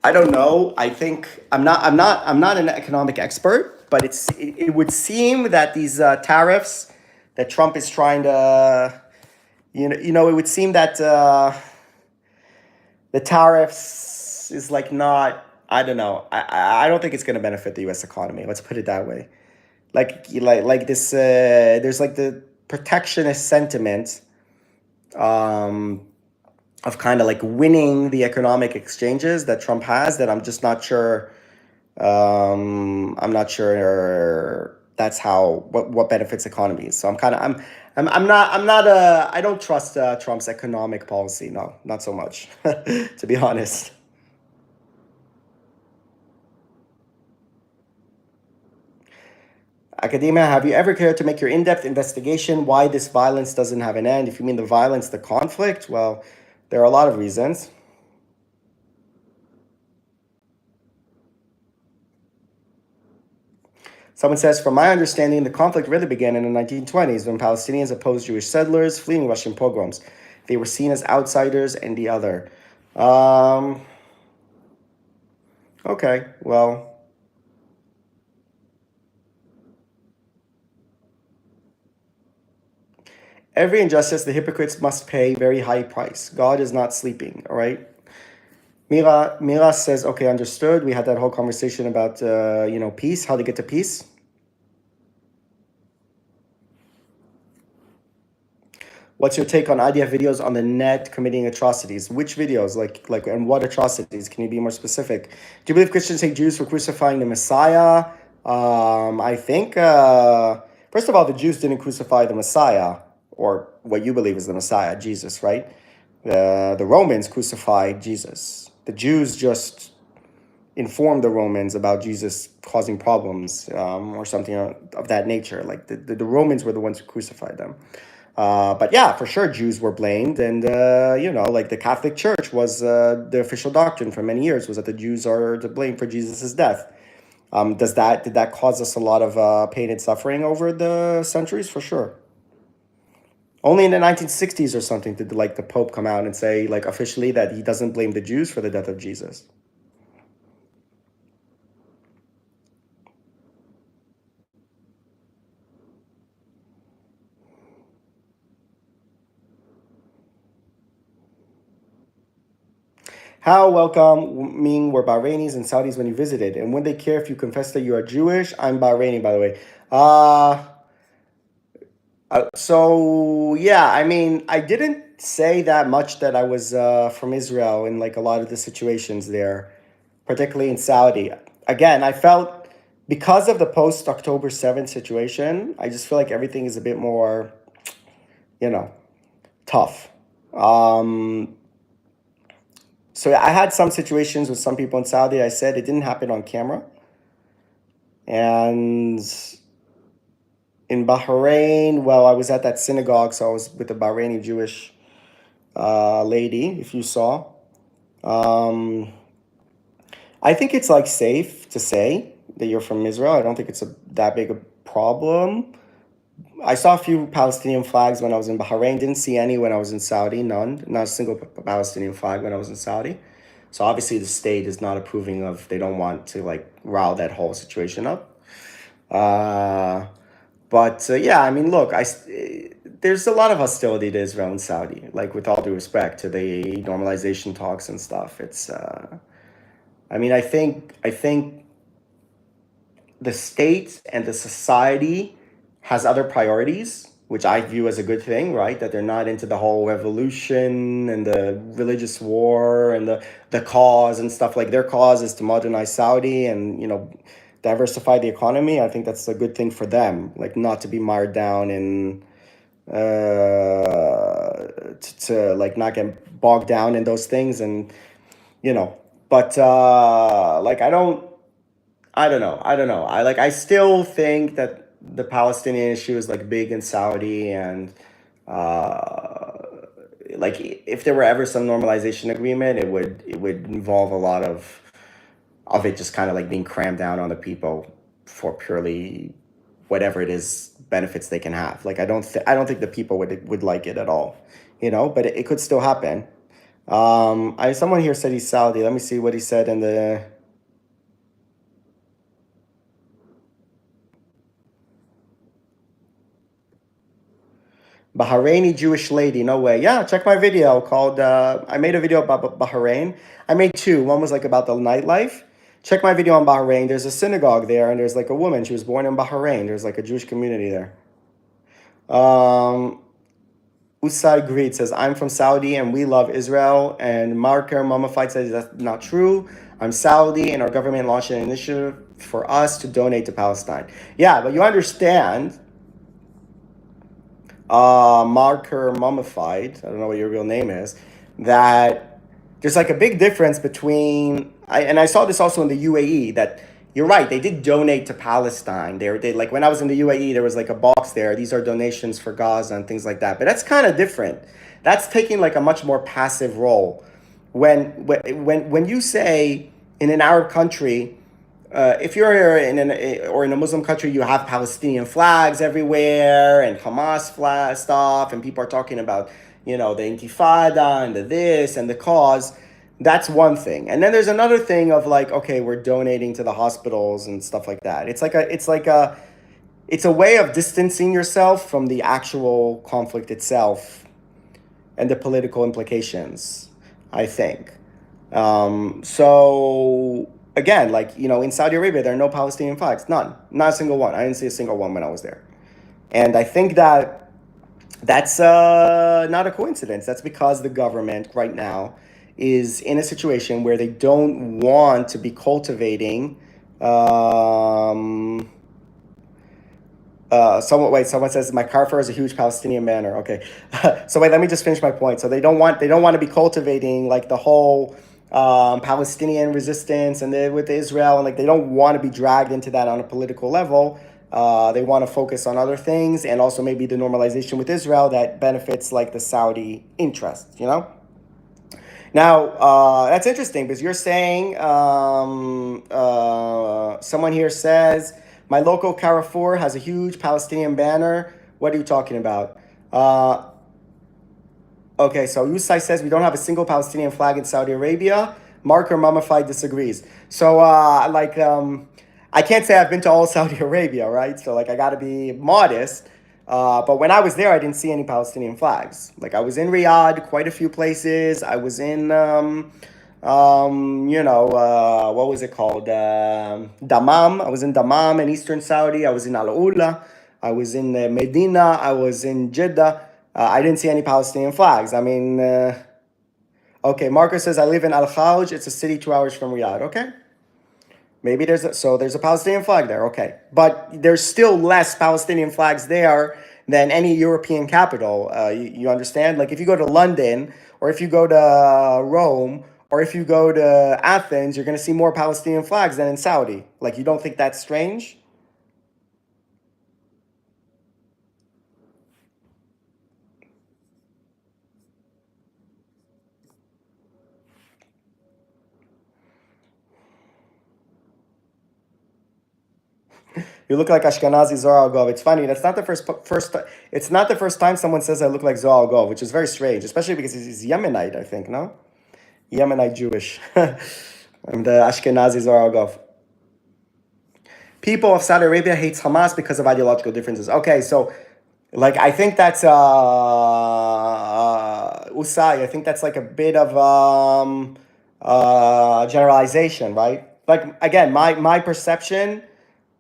Speaker 1: I don't know. I think I'm not an economic expert, but it would seem that these tariffs that Trump is trying to, it would seem that the tariffs is like not. I don't know. I don't think it's going to benefit the U.S. economy. Let's put it that way. Like this. There's like the protectionist sentiment. Of kind of like winning the economic exchanges that Trump has, that I'm just not sure. I'm not sure that's what benefits economies. So I don't trust Trump's economic policy. No, not so much, to be honest. Academia, have you ever cared to make your in-depth investigation why this violence doesn't have an end? If you mean the violence, the conflict, well, there are a lot of reasons. Someone says, from my understanding, the conflict really began in the 1920s when Palestinians opposed Jewish settlers fleeing Russian pogroms. They were seen as outsiders and the other. Okay, well. Every injustice, the hypocrites must pay very high price. God is not sleeping, all right? Mira says, okay, understood. We had that whole conversation about, peace, how to get to peace. What's your take on IDF videos on the net committing atrocities? Which videos? And what atrocities? Can you be more specific? Do you believe Christians hate Jews for crucifying the Messiah? I think, first of all, the Jews didn't crucify the Messiah, or what you believe is the Messiah, Jesus, right? The Romans crucified Jesus. The Jews just informed the Romans about Jesus causing problems, or something of that nature. Like the Romans were the ones who crucified them. But yeah, for sure, Jews were blamed, and like the Catholic Church was the official doctrine for many years was that the Jews are to blame for Jesus's death. Did that cause us a lot of pain and suffering over the centuries? For sure. Only in the 1960s or something did like the Pope come out and say like officially that he doesn't blame the Jews for the death of Jesus. How welcoming were Bahrainis and Saudis when you visited? And when they care if you confess that you are Jewish? I'm Bahraini, by the way. So yeah, I mean, I didn't say that much that I was from Israel in like a lot of the situations there, particularly in Saudi. Again, I felt because of the post October 7th situation, I just feel like everything is a bit more, tough. So I had some situations with some people in Saudi. I said it didn't happen on camera. And in Bahrain, well, I was at that synagogue, so I was with a Bahraini Jewish lady, if you saw. I think it's like safe to say that you're from Israel. I don't think it's that big a problem. I saw a few Palestinian flags when I was in Bahrain. Didn't see any when I was in Saudi. None. Not a single Palestinian flag when I was in Saudi. So obviously the state is not approving of. They don't want to like rile that whole situation up. But yeah, I mean, look, there's a lot of hostility to Israel and Saudi. Like with all due respect to the normalization talks and stuff. It's. I mean, I think the state and the society has other priorities, which I view as a good thing, right? That they're not into the whole revolution and the religious war and the cause and stuff. Like their cause is to modernize Saudi and, diversify the economy. I think that's a good thing for them, like not to be mired down in, to like not get bogged down in those things and, but like I don't know. I still think that the Palestinian issue is like big in Saudi and like if there were ever some normalization agreement, it would involve a lot of it just kind of like being crammed down on the people for purely whatever it is benefits they can have. Like I don't think the people would like it at all, but it could still happen. Someone here said he's Saudi. Let me see what he said in the. Bahraini Jewish lady, no way. Yeah, check my video called, I made a video about Bahrain. I made two. One was like about the nightlife. Check my video on Bahrain. There's a synagogue there, and there's like a woman. She was born in Bahrain. There's like a Jewish community there. Usai Greed says, I'm from Saudi and we love Israel. And Marker Mummified says, that's not true. I'm Saudi and our government launched an initiative for us to donate to Palestine. Yeah, but you understand, Marker Mummified, I don't know what your real name is, that there's like a big difference between, and I saw this also in the UAE, that you're right, they did donate to Palestine. They like when I was in the UAE, there was like a box there. These are donations for Gaza and things like that. But that's kind of different. That's taking like a much more passive role. When you say in an Arab country, if you're in a Muslim country, you have Palestinian flags everywhere and Hamas flag stuff, and people are talking about the Intifada and the this and the cause. That's one thing, and then there's another thing of like, okay, we're donating to the hospitals and stuff like that. It's a way of distancing yourself from the actual conflict itself and the political implications, I think. So again, like, in Saudi Arabia, there are no Palestinian flags. None. Not a single one. I didn't see a single one when I was there. And I think that That's not a coincidence. That's because the government right now is in a situation where they don't want to be cultivating. Um, someone says my Carrefour is a huge Palestinian banner. Okay, so wait, let me just finish my point. So they don't want to be cultivating like the whole Palestinian resistance and with Israel, and like they don't want to be dragged into that on a political level. They want to focus on other things and also maybe the normalization with Israel that benefits like the Saudi interests. Now, that's interesting because you're saying someone here says my local Carrefour has a huge Palestinian banner. What are you talking about? Uh, Okay, so Yusai says we don't have a single Palestinian flag in Saudi Arabia. Marker Mummified disagrees. So, I can't say I've been to all Saudi Arabia, right? So, like, I got to be modest. But when I was there, I didn't see any Palestinian flags. Like, I was in Riyadh, quite a few places. I was in, what was it called? Dammam. I was in Dammam in eastern Saudi. I was in Al Ula. I was in Medina. I was in Jeddah. I didn't see any Palestinian flags. I mean, okay, Marcus says, I live in Al Khawj. It's a city 2 hours from Riyadh. Okay. Maybe there's a Palestinian flag there. Okay. But there's still less Palestinian flags there than any European capital. You understand? Like if you go to London or if you go to Rome or if you go to Athens, you're going to see more Palestinian flags than in Saudi. Like you don't think that's strange? You look like Ashkenazi Zohar Gov. It's funny. That's not the first. It's not the first time someone says I look like Zohar Gov, which is very strange, especially because he's Yemenite. I think no, Yemenite Jewish. I'm the Ashkenazi Zohar Gov. People of Saudi Arabia hates Hamas because of ideological differences. Okay, so like I think that's Usai. I think that's like a bit of generalization, right? Like again, my perception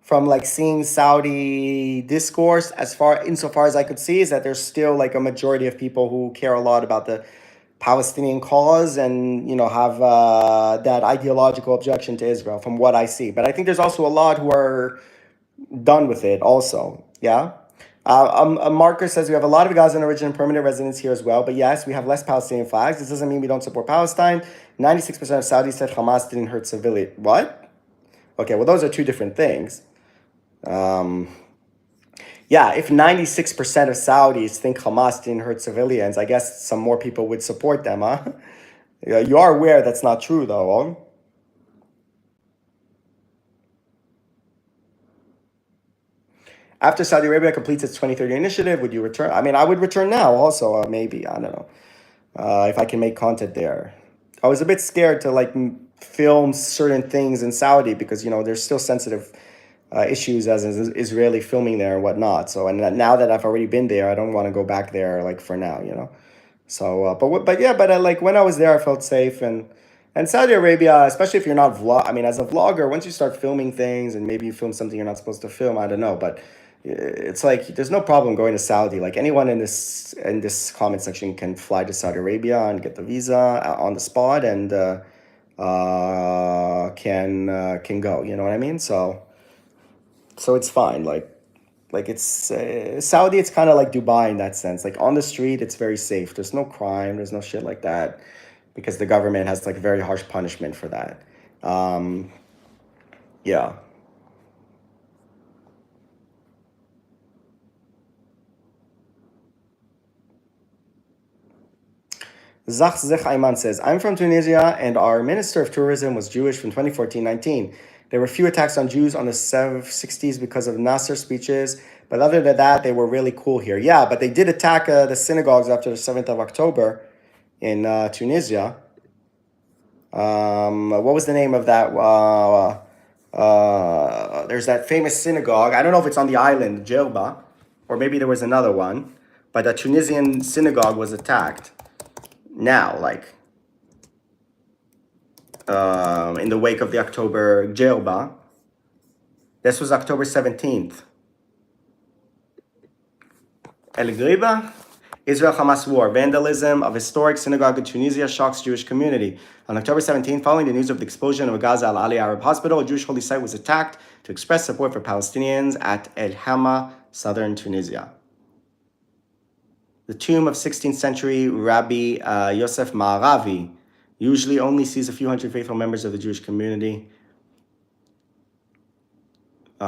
Speaker 1: from like seeing Saudi discourse as far insofar as I could see is that there's still like a majority of people who care a lot about the Palestinian cause and have that ideological objection to Israel from what I see. But I think there's also a lot who are done with it also. Yeah. Marcus says we have a lot of Gazan origin and permanent residents here as well. But yes, we have less Palestinian flags. This doesn't mean we don't support Palestine. 96% of Saudis said Hamas didn't hurt civilians. What? Okay, well, those are two different things. Um, yeah, if 96% of Saudis think Hamas didn't hurt civilians, I guess some more people would support them, huh? Yeah, you are aware that's not true, though. Huh? After Saudi Arabia completes its 2030 initiative, would you return? I mean, I would return now also, maybe. I don't know. If I can make content there. I was a bit scared to like film certain things in Saudi because, there's still sensitive issues as is Israeli filming there and whatnot. So, and now that I've already been there, I don't want to go back there like for now. So, but yeah, but like when I was there, I felt safe and Saudi Arabia, especially if you're not I mean, as a vlogger, once you start filming things and maybe you film something you're not supposed to film, I don't know, but it's like there's no problem going to Saudi. Like anyone in this comment section can fly to Saudi Arabia and get the visa on the spot and can go. You know what I mean? So it's fine. Like it's Saudi. It's kind of like Dubai in that sense. Like on the street, it's very safe. There's no crime. There's no shit like that because the government has like very harsh punishment for that. Um, yeah. Zach Zech Ayman says, I'm from Tunisia and our Minister of Tourism was Jewish from 2014-19. There were few attacks on Jews on the 60s because of Nasser speeches, but other than that, they were really cool here. Yeah, but they did attack the synagogues after the 7th of October in Tunisia. What was the name of that? There's that famous synagogue. I don't know if it's on the island, Djerba, or maybe there was another one, but a Tunisian synagogue was attacked now, like in the wake of the October Djerba. This was October 17th. El Griba? Israel-Hamas war. Vandalism of historic synagogue in Tunisia shocks Jewish community. On October 17, following the news of the explosion of a Gaza Al Ali Arab hospital, a Jewish holy site was attacked to express support for Palestinians at El Hama, southern Tunisia. The tomb of 16th century Rabbi Yosef Ma'aravi usually only sees a few hundred faithful members of the Jewish community. They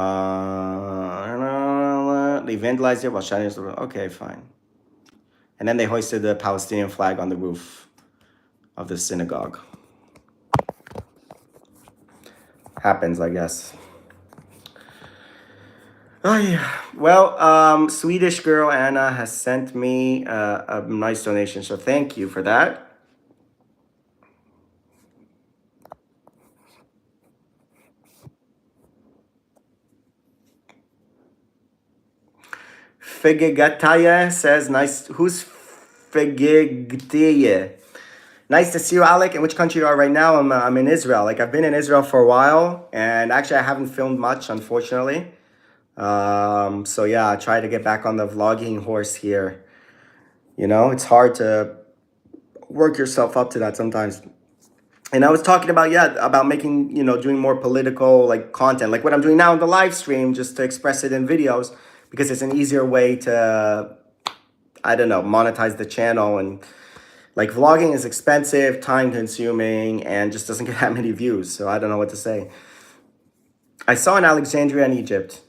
Speaker 1: vandalized it while shining. Okay, fine. And then they hoisted the Palestinian flag on the roof of the synagogue. Happens, I guess. Oh yeah. Well, Swedish girl Anna has sent me a nice donation, so thank you for that. Figigataye says, nice. Who's Figigataye? Nice to see you, Alec. In which country you are right now? I'm in Israel. Like, I've been in Israel for a while, and actually I haven't filmed much, unfortunately. So yeah, I try to get back on the vlogging horse here. You know, it's hard to work yourself up to that sometimes. And I was talking about, about making, doing more political like content, like what I'm doing now in the live stream, just to express it in videos, because it's an easier way to, I don't know, monetize the channel. And like vlogging is expensive, time consuming, and just doesn't get that many views. So I don't know what to say. I saw in Alexandria in Egypt.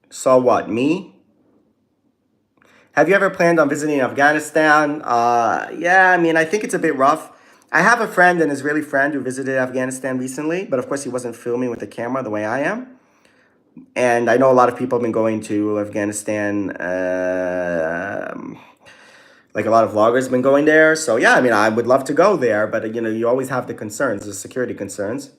Speaker 1: Saw what? Me? Have you ever planned on visiting Afghanistan? Yeah, I mean, I think it's a bit rough. I have a friend, an Israeli friend, who visited Afghanistan recently, but of course he wasn't filming with the camera the way I am. And I know a lot of people have been going to Afghanistan, like a lot of vloggers have been going there. So yeah, I mean, I would love to go there, but you always have the concerns, the security concerns.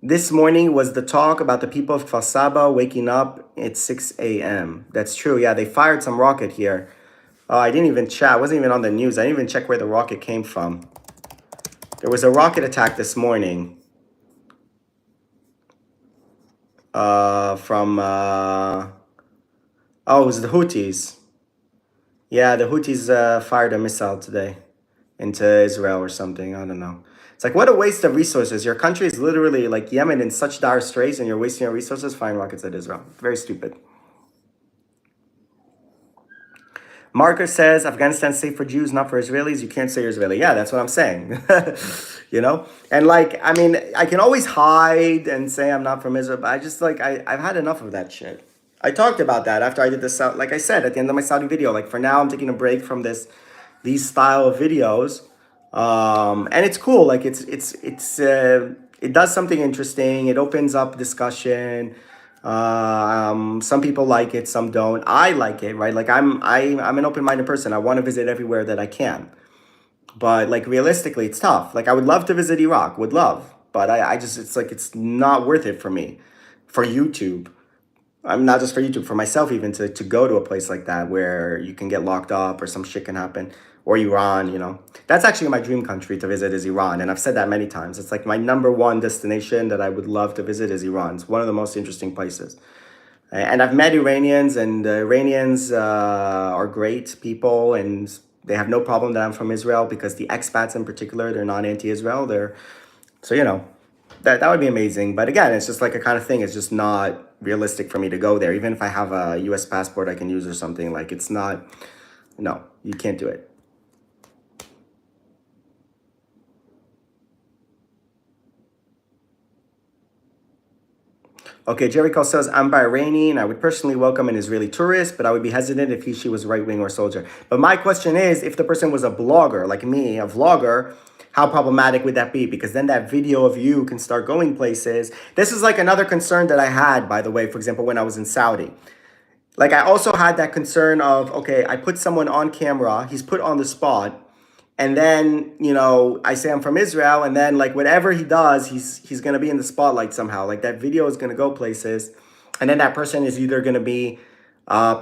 Speaker 1: This morning was the talk about the people of Kfar Saba waking up at 6 a.m. That's true. Yeah, they fired some rocket here. Oh, I didn't even check. I wasn't even on the news. I didn't even check where the rocket came from. There was a rocket attack this morning. From it was the Houthis. Yeah, the Houthis fired a missile today into Israel or something. I don't know. It's like, what a waste of resources. Your country is literally like Yemen in such dire straits, and you're wasting your resources firing rockets at Israel. Very stupid. Marcus says, Afghanistan's safe for Jews, not for Israelis. You can't say you're Israeli. Yeah, that's what I'm saying. And like, I mean, I can always hide and say I'm not from Israel, but I just like, I've had enough of that shit. I talked about that after I did this, like I said, at the end of my Saudi video. Like, for now, I'm taking a break from these style of videos. And it's cool. Like, it does something interesting. It opens up discussion. Some people like it, some don't. I like it, right? Like, I'm an open-minded person. I want to visit everywhere that I can. But like, realistically, it's tough. Like, I would love to visit Iraq, would love, but I just, it's like, it's not worth it for me, for YouTube. I'm not just for YouTube, for myself even, to go to a place like that where you can get locked up or some shit can happen, or Iran. That's actually my dream country to visit, is Iran. And I've said that many times. It's like my #1 destination that I would love to visit is Iran. It's one of the most interesting places. And I've met Iranians, and the Iranians are great people, and they have no problem that I'm from Israel, because the expats in particular, they're not anti-Israel. So, that would be amazing. But again, it's just like a kind of thing. It's just not realistic for me to go there. Even if I have a US passport I can use or something, like, it's not, no, you can't do it. Okay, Jericho says, I'm Bahraini, and I would personally welcome an Israeli tourist, but I would be hesitant if she was right-wing or soldier. But my question is, if the person was a blogger, like me, a vlogger, how problematic would that be? Because then that video of you can start going places. This is like another concern that I had, by the way, for example, when I was in Saudi. Like, I also had that concern of, okay, I put someone on camera, he's put on the spot, and then, I say I'm from Israel, and then like whatever he does, he's going to be in the spotlight somehow. Like, that video is going to go places, and then that person is either going to be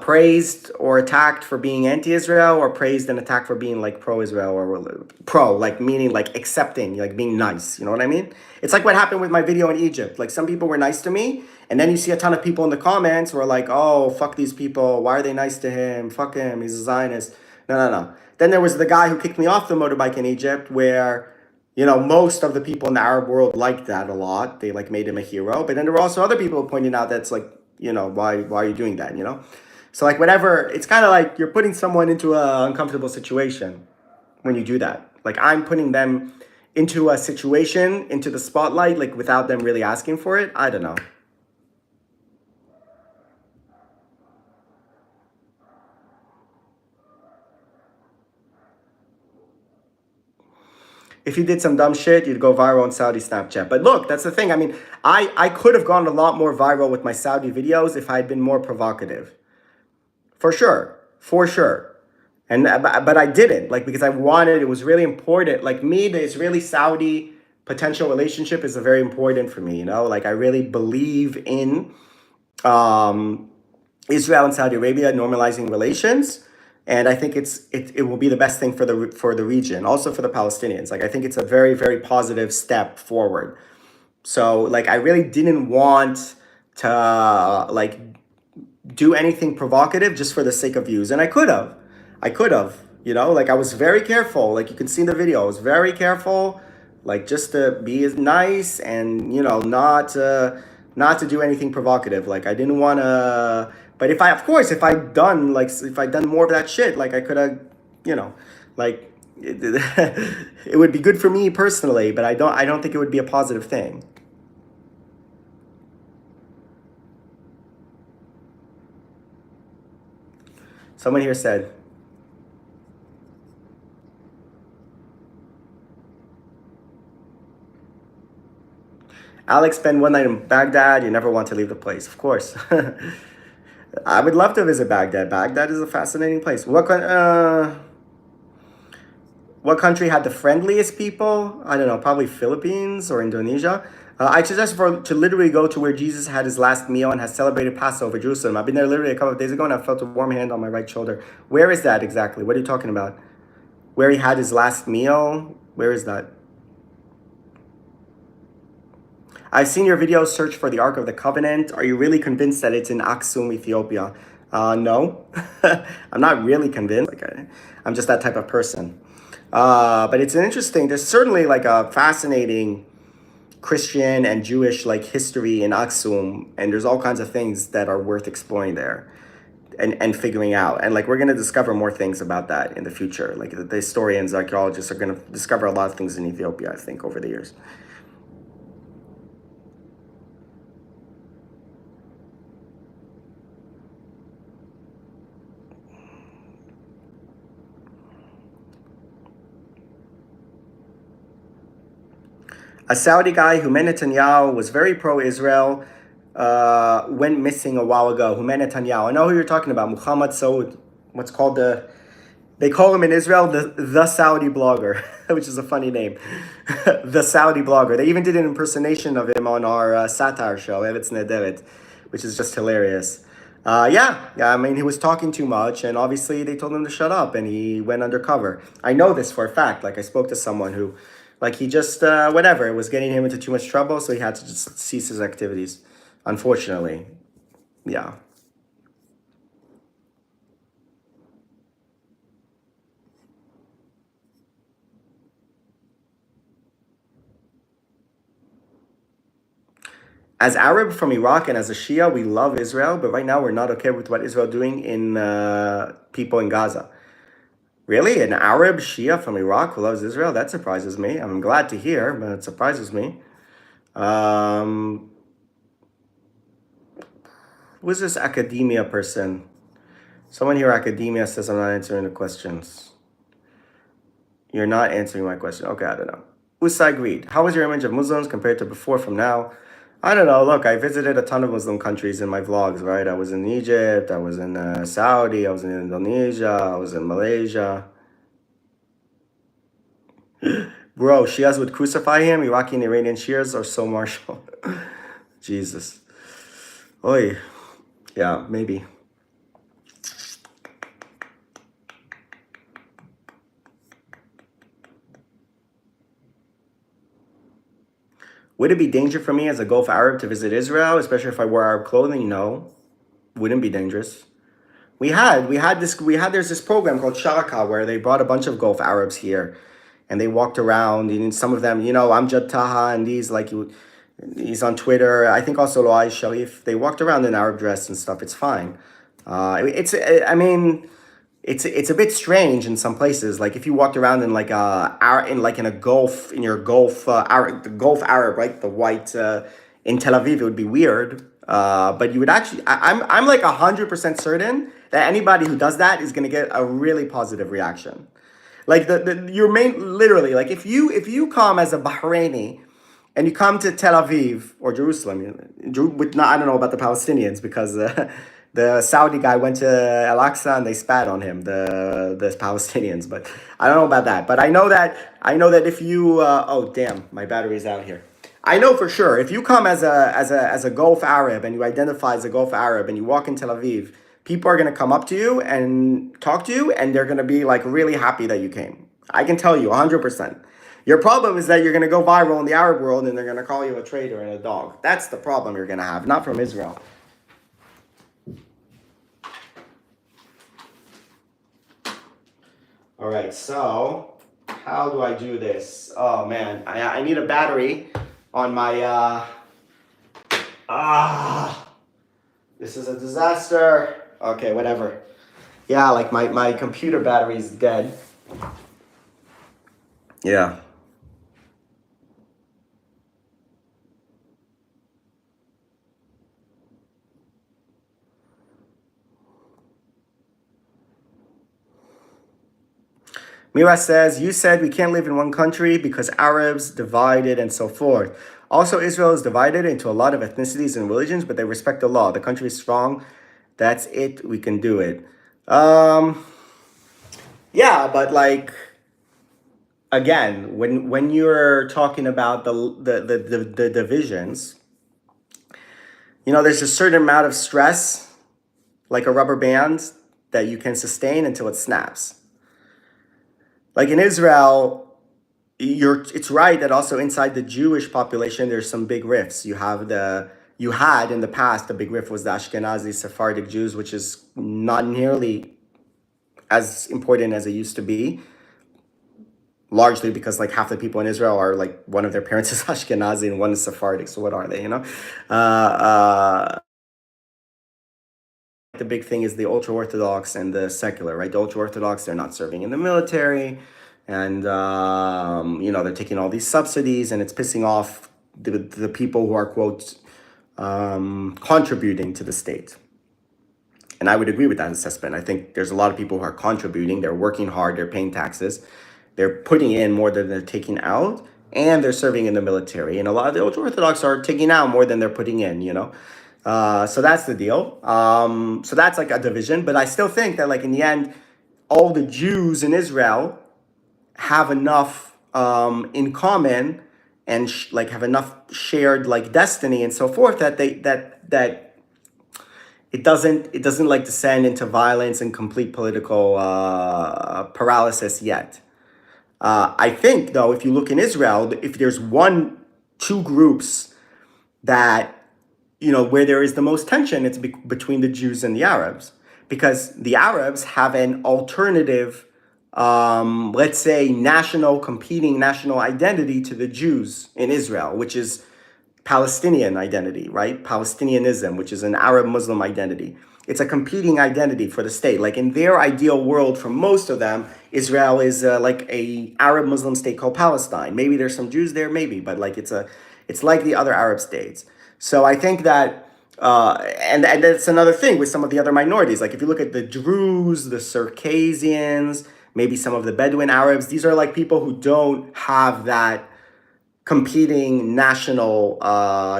Speaker 1: praised or attacked for being anti-Israel, or praised and attacked for being like pro-Israel, or pro, like meaning like accepting, like being nice. You know what I mean? It's like what happened with my video in Egypt. Like some people were nice to me, and then you see a ton of people in the comments who are like, "Oh, fuck these people. Why are they nice to him? Fuck him. He's a Zionist." No, no, no. Then there was the guy who kicked me off the motorbike in Egypt, where most of the people in the Arab world liked that a lot. They like made him a hero. But then there were also other people pointing out that's like, why are you doing that? So like whatever, it's kind of like you're putting someone into an uncomfortable situation when you do that. Like I'm putting them into a situation, into the spotlight, like without them really asking for it. I don't know. If you did some dumb shit, you'd go viral on Saudi Snapchat. But look, that's the thing. I mean, I could have gone a lot more viral with my Saudi videos if I had been more provocative. For sure. For sure. And but I didn't, like, because I wanted, it was really important. Like me, the Israeli Saudi potential relationship is very important for me, Like I really believe in um Israel and Saudi Arabia normalizing relations. And I think it will be the best thing for the region, also for the Palestinians. Like I think it's a very, very positive step forward. So like I really didn't want to like do anything provocative just for the sake of views. And I could have, like I was very careful. Like you can see in the video, I was very careful, like just to be as nice and, not to do anything provocative. Like I didn't want to, but of course, if I done more of that shit, like I could have, like it would be good for me personally, but I don't think it would be a positive thing. Someone here said, Alex spent one night in Baghdad. You never want to leave the place, of course. I would love to visit Baghdad. Baghdad is a fascinating place. What country had the friendliest people? I don't know, probably Philippines or Indonesia. I suggest to literally go to where Jesus had his last meal and has celebrated Passover, Jerusalem. I've been there literally a couple of days ago and I felt a warm hand on my right shoulder. Where is that exactly? What are you talking about? Where he had his last meal? Where is that? I've seen your video search for the Ark of the Covenant. Are you really convinced that it's in Aksum, Ethiopia? No, I'm not really convinced. Like I'm just that type of person. But it's an interesting. There's certainly like a fascinating Christian and Jewish like history in Aksum, and there's all kinds of things that are worth exploring there and figuring out. And like we're gonna discover more things about that in the future. Like the historians, archaeologists are gonna discover a lot of things in Ethiopia, I think, over the years. A Saudi guy who met Netanyahu was very pro-Israel, went missing a while ago. Who met Netanyahu? I know who you're talking about. Muhammad Saud. What's called they call him in Israel the Saudi blogger, which is a funny name. The Saudi blogger. They even did an impersonation of him on our satire show, Eretz Nederet, which is just hilarious. Yeah. I mean, he was talking too much, and obviously they told him to shut up, and he went undercover. I know this for a fact. Like I spoke to someone who, like he just whatever, it was getting him into too much trouble, so he had to just cease his activities. Unfortunately, yeah. As Arab from Iraq and as a Shia, we love Israel, but right now we're not okay with what Israel doing in people in Gaza. Really? An Arab Shia from Iraq who loves Israel? That surprises me. I'm glad to hear, but it surprises me. Um, who's this academia person? Someone here, academia, says I'm not answering the questions. You're not answering my question. Okay, I don't know. Usai Greed. How was your image of Muslims compared to before from now? I don't know. Look, I visited a ton of Muslim countries in my vlogs, right? I was in Egypt, I was in Saudi, I was in Indonesia, I was in Malaysia. Bro, Shias would crucify him. Iraqi and Iranian Shias are so martial. Jesus. Oy. Yeah, maybe. Would it be danger for me as a Gulf Arab to visit Israel, especially if I wore Arab clothing? No, wouldn't be dangerous. There's this program called Sharaka where they brought a bunch of Gulf Arabs here, and they walked around. And some of them, Amjad Taha and these he's on Twitter. I think also Loai Sharif. They walked around in Arab dress and stuff. It's fine. I mean, it's a bit strange in some places. Like if you walked around in in a Gulf in your Gulf Arab, the Gulf Arab, right? The white in Tel Aviv, it would be weird. But you would actually, I'm like 100% certain that anybody who does that is going to get a really positive reaction. Like your main, literally, like if you come as a Bahraini and you come to Tel Aviv or Jerusalem, I don't know about the Palestinians because the Saudi guy went to Al Aqsa and they spat on him, the Palestinians. But I don't know about that. But I know that if you, oh damn, my battery's out here. I know for sure if you come as a Gulf Arab and you identify as a Gulf Arab and you walk in Tel Aviv, people are gonna come up to you and talk to you, and they're gonna be like really happy that you came. I can tell you 100%. Your problem is that you're gonna go viral in the Arab world and they're gonna call you a traitor and a dog. That's the problem you're gonna have, not from Israel. All right, so how do I do this? Oh man, I need a battery on my this is a disaster. Okay, whatever. Yeah, like my computer battery is dead. Yeah. Mira says, you said we can't live in one country because Arabs divided and so forth. Also, Israel is divided into a lot of ethnicities and religions, but they respect the law. The country is strong. That's it. We can do it. Um, yeah, but like again, when you're talking about the divisions, there's a certain amount of stress, like a rubber band, that you can sustain until it snaps. Like in Israel, it's right that also inside the Jewish population there's some big rifts. You had in the past the big rift was the Ashkenazi Sephardic Jews, which is not nearly as important as it used to be. Largely because like half the people in Israel are like one of their parents is Ashkenazi and one is Sephardic. So what are they? The big thing is the ultra orthodox and the secular, right? The ultra orthodox, they're not serving in the military, and they're taking all these subsidies, and it's pissing off the people who are quote contributing to the state. And I would agree with that assessment. I think there's a lot of people who are contributing. They're working hard. They're paying taxes. They're putting in more than they're taking out, and they're serving in the military. And a lot of the ultra orthodox are taking out more than they're putting in. So that's the deal. So that's like a division. But I still think that like in the end, all the Jews in Israel have enough in common and like have enough shared like destiny and so forth that that it doesn't like descend into violence and complete political paralysis yet. I think though, if you look in Israel, if there's two groups that where there is the most tension, it's between the Jews and the Arabs, because the Arabs have an alternative, let's say, competing national identity to the Jews in Israel, which is Palestinian identity, right? Palestinianism, which is an Arab Muslim identity. It's a competing identity for the state. Like in their ideal world, for most of them, Israel is like a Arab Muslim state called Palestine. Maybe there's some Jews there, maybe, but like it's like the other Arab states. So I think that, and that's another thing with some of the other minorities. Like if you look at the Druze, the Circassians, maybe some of the Bedouin Arabs, these are like people who don't have that competing national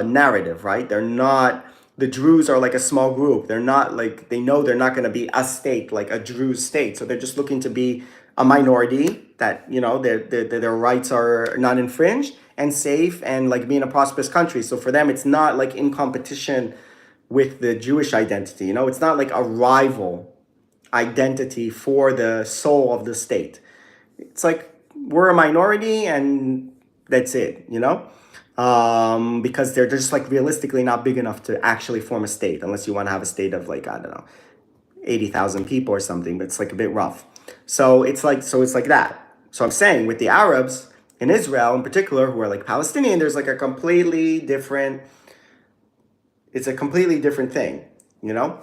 Speaker 1: narrative, right? The Druze are like a small group. They're not like, they know they're not going to be a state, like a Druze state. So they're just looking to be a minority that, their rights are not infringed and safe and like be in a prosperous country. So for them, it's not like in competition with the Jewish identity. It's not like a rival identity for the soul of the state. It's like we're a minority and that's it. because they're just like realistically not big enough to actually form a state, unless you want to have a state of like, I don't know, 80,000 people or something, but it's like a bit rough. So it's like that. So I'm saying with the Arabs in Israel in particular, who are like Palestinian, there's like a completely different, it's a completely different thing, you know,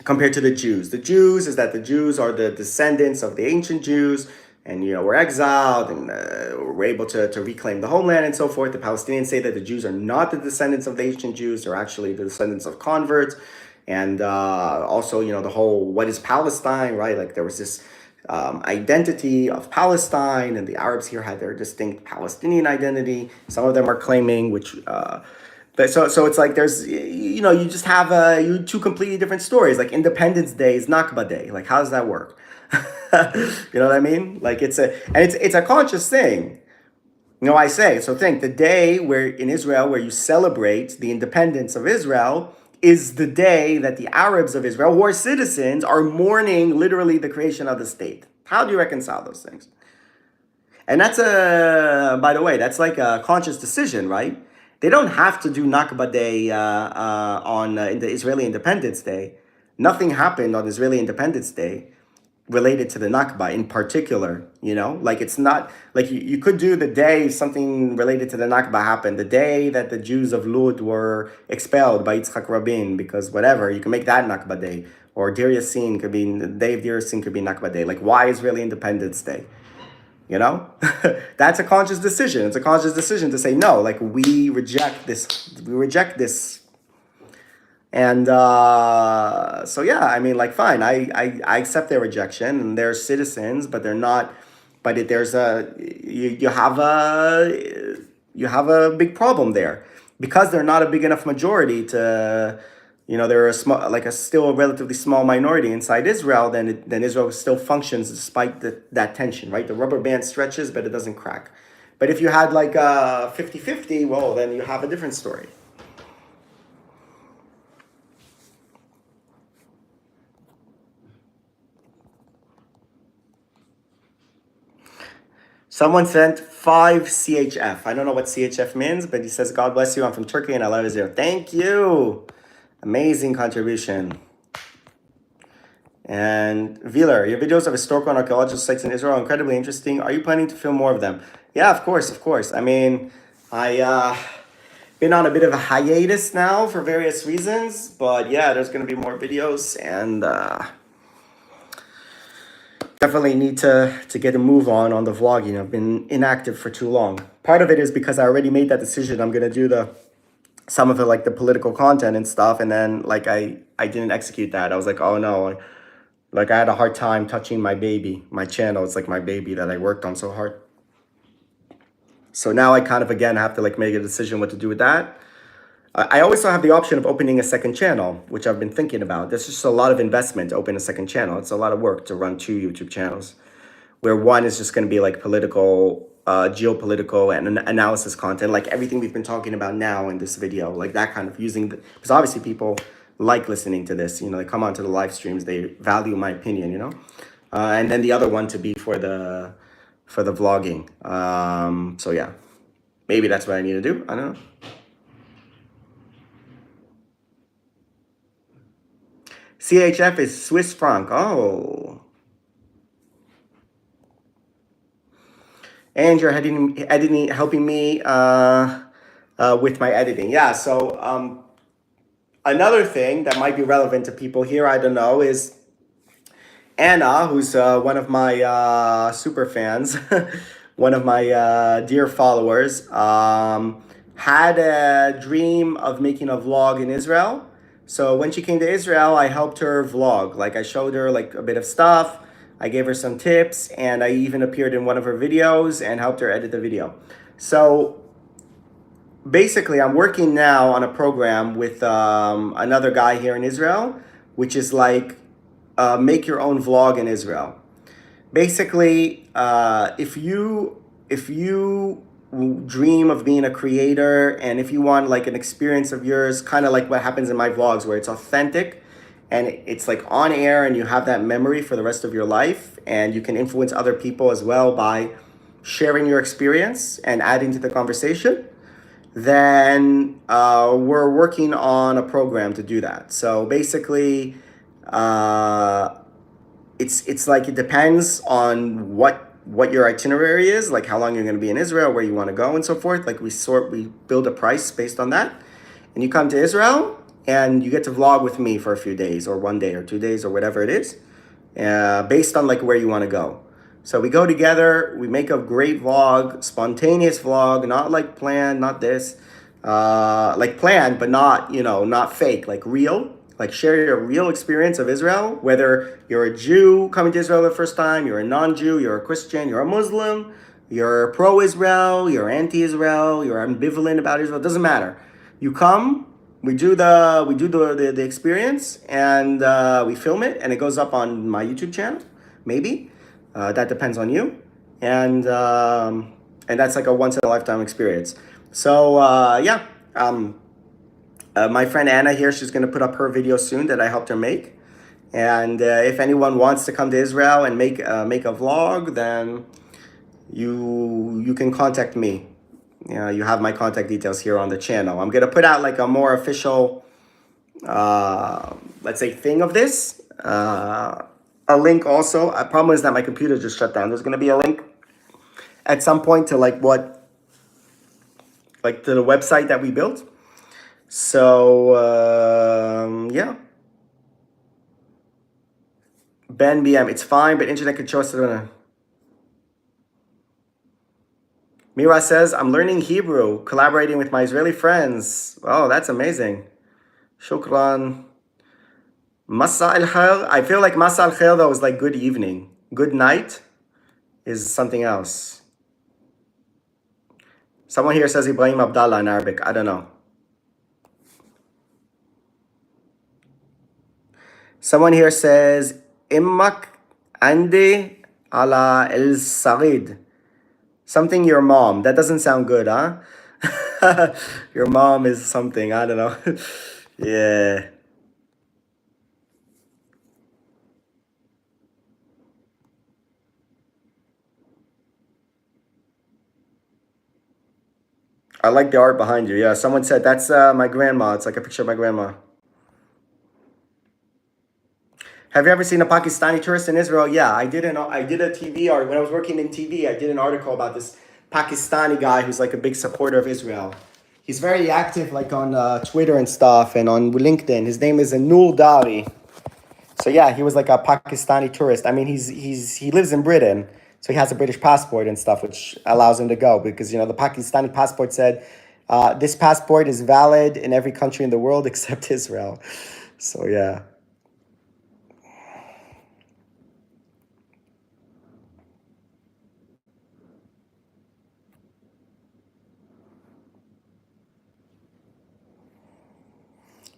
Speaker 1: compared to the Jews. The Jews is that the Jews are the descendants of the ancient Jews, and we're exiled, and we're able to reclaim the homeland and so forth. The Palestinians say that the Jews are not the descendants of the ancient Jews; they're actually the descendants of converts. And also, the whole what is Palestine, right? Like there was this identity of Palestine, and the Arabs here had their distinct Palestinian identity. Some of them are claiming, which but so it's like there's you just have two completely different stories. Like Independence Day is Nakba Day. Like how does that work? You know what I mean? Like it's a conscious thing. I say so. Think the day where in Israel where you celebrate the independence of Israel is the day that the Arabs of Israel, who are citizens, are mourning literally the creation of the state. How do you reconcile those things? And that's by the way, that's like a conscious decision, right? They don't have to do Nakba Day on in the Israeli Independence Day. Nothing happened on Israeli Independence Day related to the Nakba in particular, like it's not like you could do the day something related to the Nakba happened, the day that the Jews of Lud were expelled by Yitzhak Rabin, because whatever, you can make that Nakba Day, or Dir Yassin could be, the day of Dir Yassin could be Nakba Day. Like why Israeli Independence Day? That's a conscious decision. It's a conscious decision to say no, like we reject this. And so yeah, I mean, like fine, I accept their rejection, and they're citizens, but they're not. But there's you have a big problem there, because they're not a big enough majority to, they're a small, like a still a relatively small minority inside Israel. Then Israel still functions despite that tension, right? The rubber band stretches, but it doesn't crack. But if you had like 50-50, well, then you have a different story. Someone sent 5 CHF. I don't know what CHF means, but he says, God bless you. I'm from Turkey and I love Israel. Thank you. Amazing contribution. And Wheeler, your videos of historical and archaeological sites in Israel are incredibly interesting. Are you planning to film more of them? Yeah, of course, of course. I mean, I been on a bit of a hiatus now for various reasons, but yeah, there's going to be more videos, and definitely need to get a move on the vlogging. I've been inactive for too long. Part of it is because I already made that decision. I'm gonna do some of it, like the political content and stuff, and then like I didn't execute that. I was like, oh no, like I had a hard time touching my baby, my channel. It's like my baby that I worked on so hard. So now I kind of again have to like make a decision what to do with that. I also have the option of opening a second channel, which I've been thinking about. There's just a lot of investment to open a second channel. It's a lot of work to run 2 YouTube channels, where one is just going to be like political, geopolitical and analysis content, like everything we've been talking about now in this video, like that kind of because obviously people like listening to this, they come onto the live streams, they value my opinion, and then the other one to be for the vlogging. So yeah, maybe that's what I need to do. I don't know. CHF is Swiss franc. Oh. And you're helping me with my editing. Yeah, so another thing that might be relevant to people here, I don't know, is Anna, who's one of my super fans, one of my dear followers, had a dream of making a vlog in Israel. So when she came to Israel, I helped her vlog. Like I showed her like a bit of stuff. I gave her some tips, and I even appeared in one of her videos and helped her edit the video. So basically, I'm working now on a program with another guy here in Israel, which is like make your own vlog in Israel. Basically, if you dream of being a creator, and if you want like an experience of yours, kind of like what happens in my vlogs, where it's authentic and it's like on air, and you have that memory for the rest of your life, and you can influence other people as well by sharing your experience and adding to the conversation, then we're working on a program to do that. So basically, uh, it's like it depends on what your itinerary is, like how long you're going to be in Israel, where you want to go, and so forth. Like we build a price based on that, and you come to Israel and you get to vlog with me for a few days, or 1 day, or 2 days, or whatever it is, based on like where you want to go. So we go together, we make a great vlog, spontaneous vlog, not like planned, not this, like planned, but not, not fake, like real. Like share your real experience of Israel, whether you're a Jew coming to Israel the first time, you're a non-Jew, you're a Christian, you're a Muslim, you're pro-Israel, you're anti-Israel, you're ambivalent about Israel. It doesn't matter. You come, we do the experience, and we film it, and it goes up on my YouTube channel, maybe. That depends on you, and that's like a once in a lifetime experience. So yeah, my friend Anna here, she's gonna put up her video soon that I helped her make. And if anyone wants to come to Israel and make a vlog, then you can contact me. You have my contact details here on the channel. I'm gonna put out like a more official, let's say, thing of this. A link also. A problem is that my computer just shut down. There's gonna be a link at some point to like to the website that we built. So yeah. Ben BM, it's fine, but internet can show us. Mira says, I'm learning Hebrew, collaborating with my Israeli friends. Oh, that's amazing. Shukran. Masa al khair. I feel like Masa al khair though is like good evening. Good night is something else. Someone here says Ibrahim Abdallah in Arabic. I don't know. Someone here says Immak Ande ala el Sarid. Something your mom. That doesn't sound good, huh? Your mom is something. I don't know. Yeah. I like the art behind you. Yeah, someone said that's my grandma. It's like a picture of my grandma. Have you ever seen a Pakistani tourist in Israel? Yeah, I did a TV art when I was working in TV. I did an article about this Pakistani guy who's like a big supporter of Israel. He's very active, like on Twitter and stuff, and on LinkedIn. His name is Anul Dari. So yeah, he was like a Pakistani tourist. I mean, he lives in Britain, so he has a British passport and stuff, which allows him to go because the Pakistani passport said this passport is valid in every country in the world except Israel. So yeah.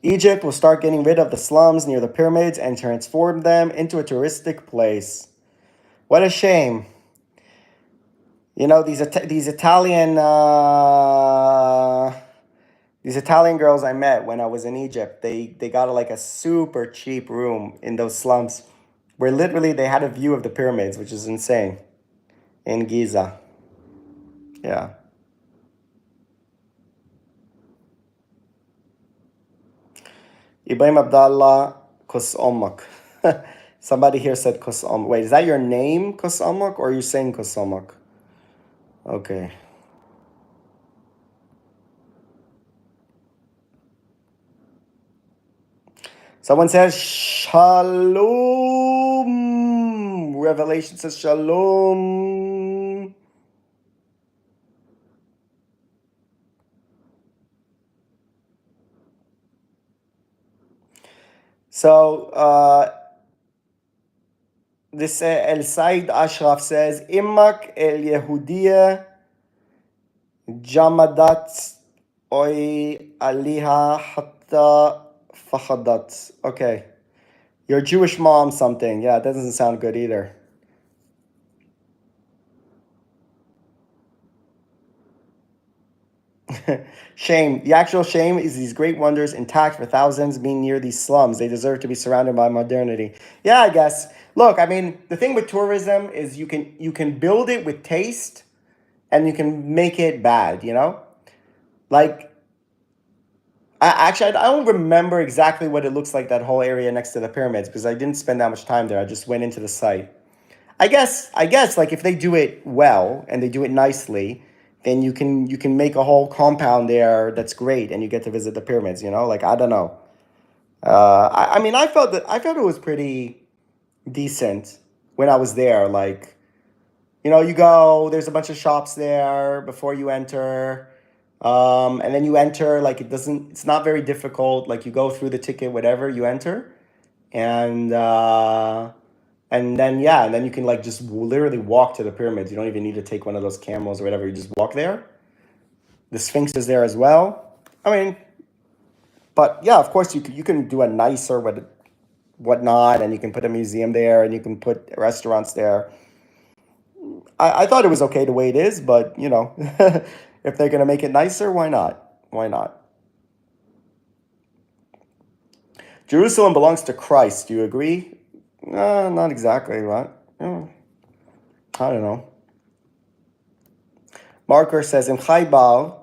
Speaker 1: Egypt will start getting rid of the slums near the pyramids and transform them into a touristic place. What a shame. These Italian girls I met when I was in Egypt, they got like a super cheap room in those slums where literally they had a view of the pyramids, which is insane, in Giza. Yeah. Ibrahim Abdallah Kus Ommak. Somebody here said Kus Ommak. Wait, is that your name, Kus Ommak, or are you saying Kus Ommak? Okay. Someone says Shalom. Revelation says Shalom. So this El Said Ashraf says Immak El Yehudiya Jamadat Oy Aliha Hatta Fahadat. Okay. Your Jewish mom something. Yeah, that doesn't sound good either. Shame. The actual shame is these great wonders intact for thousands being near these slums. They deserve to be surrounded by modernity. Yeah, I guess. Look, I mean, the thing with tourism is you can build it with taste and you can make it bad, Like, I don't remember exactly what it looks like, that whole area next to the pyramids, because I didn't spend that much time there. I just went into the site. I guess like if they do it well and they do it nicely, then you can make a whole compound there that's great, and you get to visit the pyramids. Like, I don't know. I mean, I felt it was pretty decent when I was there. Like, you go, there's a bunch of shops there before you enter. And then you enter, like, it's not very difficult. Like, you go through the ticket, whatever, you enter. And, and then, yeah, and then you can, like, just literally walk to the pyramids. You don't even need to take one of those camels or whatever. You just walk there. The Sphinx is there as well. I mean, but yeah, of course, you can do a nicer whatnot, and you can put a museum there, and you can put restaurants there. I thought it was okay the way it is, but if they're gonna make it nicer, why not? Why not? Jerusalem belongs to Christ. Do you agree? Not exactly. What? I don't know. Marker says in Khaybar,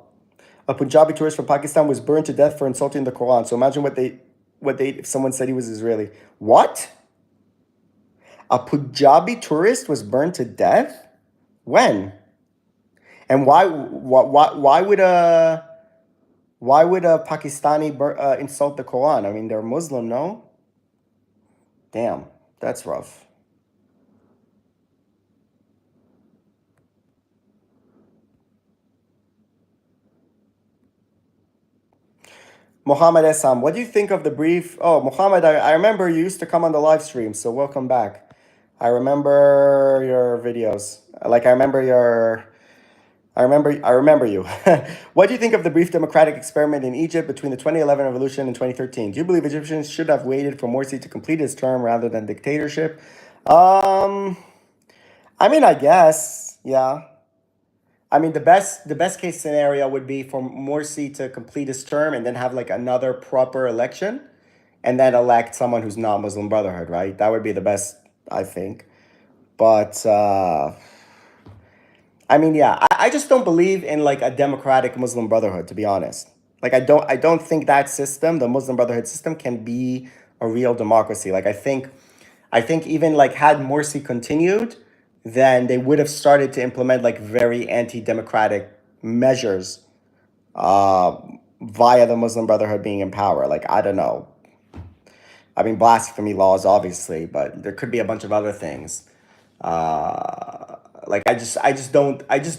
Speaker 1: a Punjabi tourist from Pakistan was burned to death for insulting the Quran. So imagine what they if someone said he was Israeli. What? A Punjabi tourist was burned to death? When? And why would a Pakistani insult the Quran? I mean, they're Muslim, no? Damn, that's rough. Mohammed Essam, what do you think of the brief? Oh, Mohammed, I remember you used to come on the live stream, so welcome back. I remember your videos. Like, I remember you. What do you think of the brief democratic experiment in Egypt between the 2011 revolution and 2013? Do you believe Egyptians should have waited for Morsi to complete his term rather than dictatorship? Um, I mean, I guess, yeah. I mean, the best case scenario would be for Morsi to complete his term and then have like another proper election, and then elect someone who's not Muslim Brotherhood, right? That would be the best, I think. But I mean, yeah, I just don't believe in like a democratic Muslim Brotherhood, to be honest. Like, I don't think that system, the Muslim Brotherhood system, can be a real democracy. Like, I think even like had Morsi continued, then they would have started to implement like very anti-democratic measures uh, via the Muslim Brotherhood being in power. Like, I don't know. I mean, blasphemy laws, obviously, but there could be a bunch of other things. Like, I just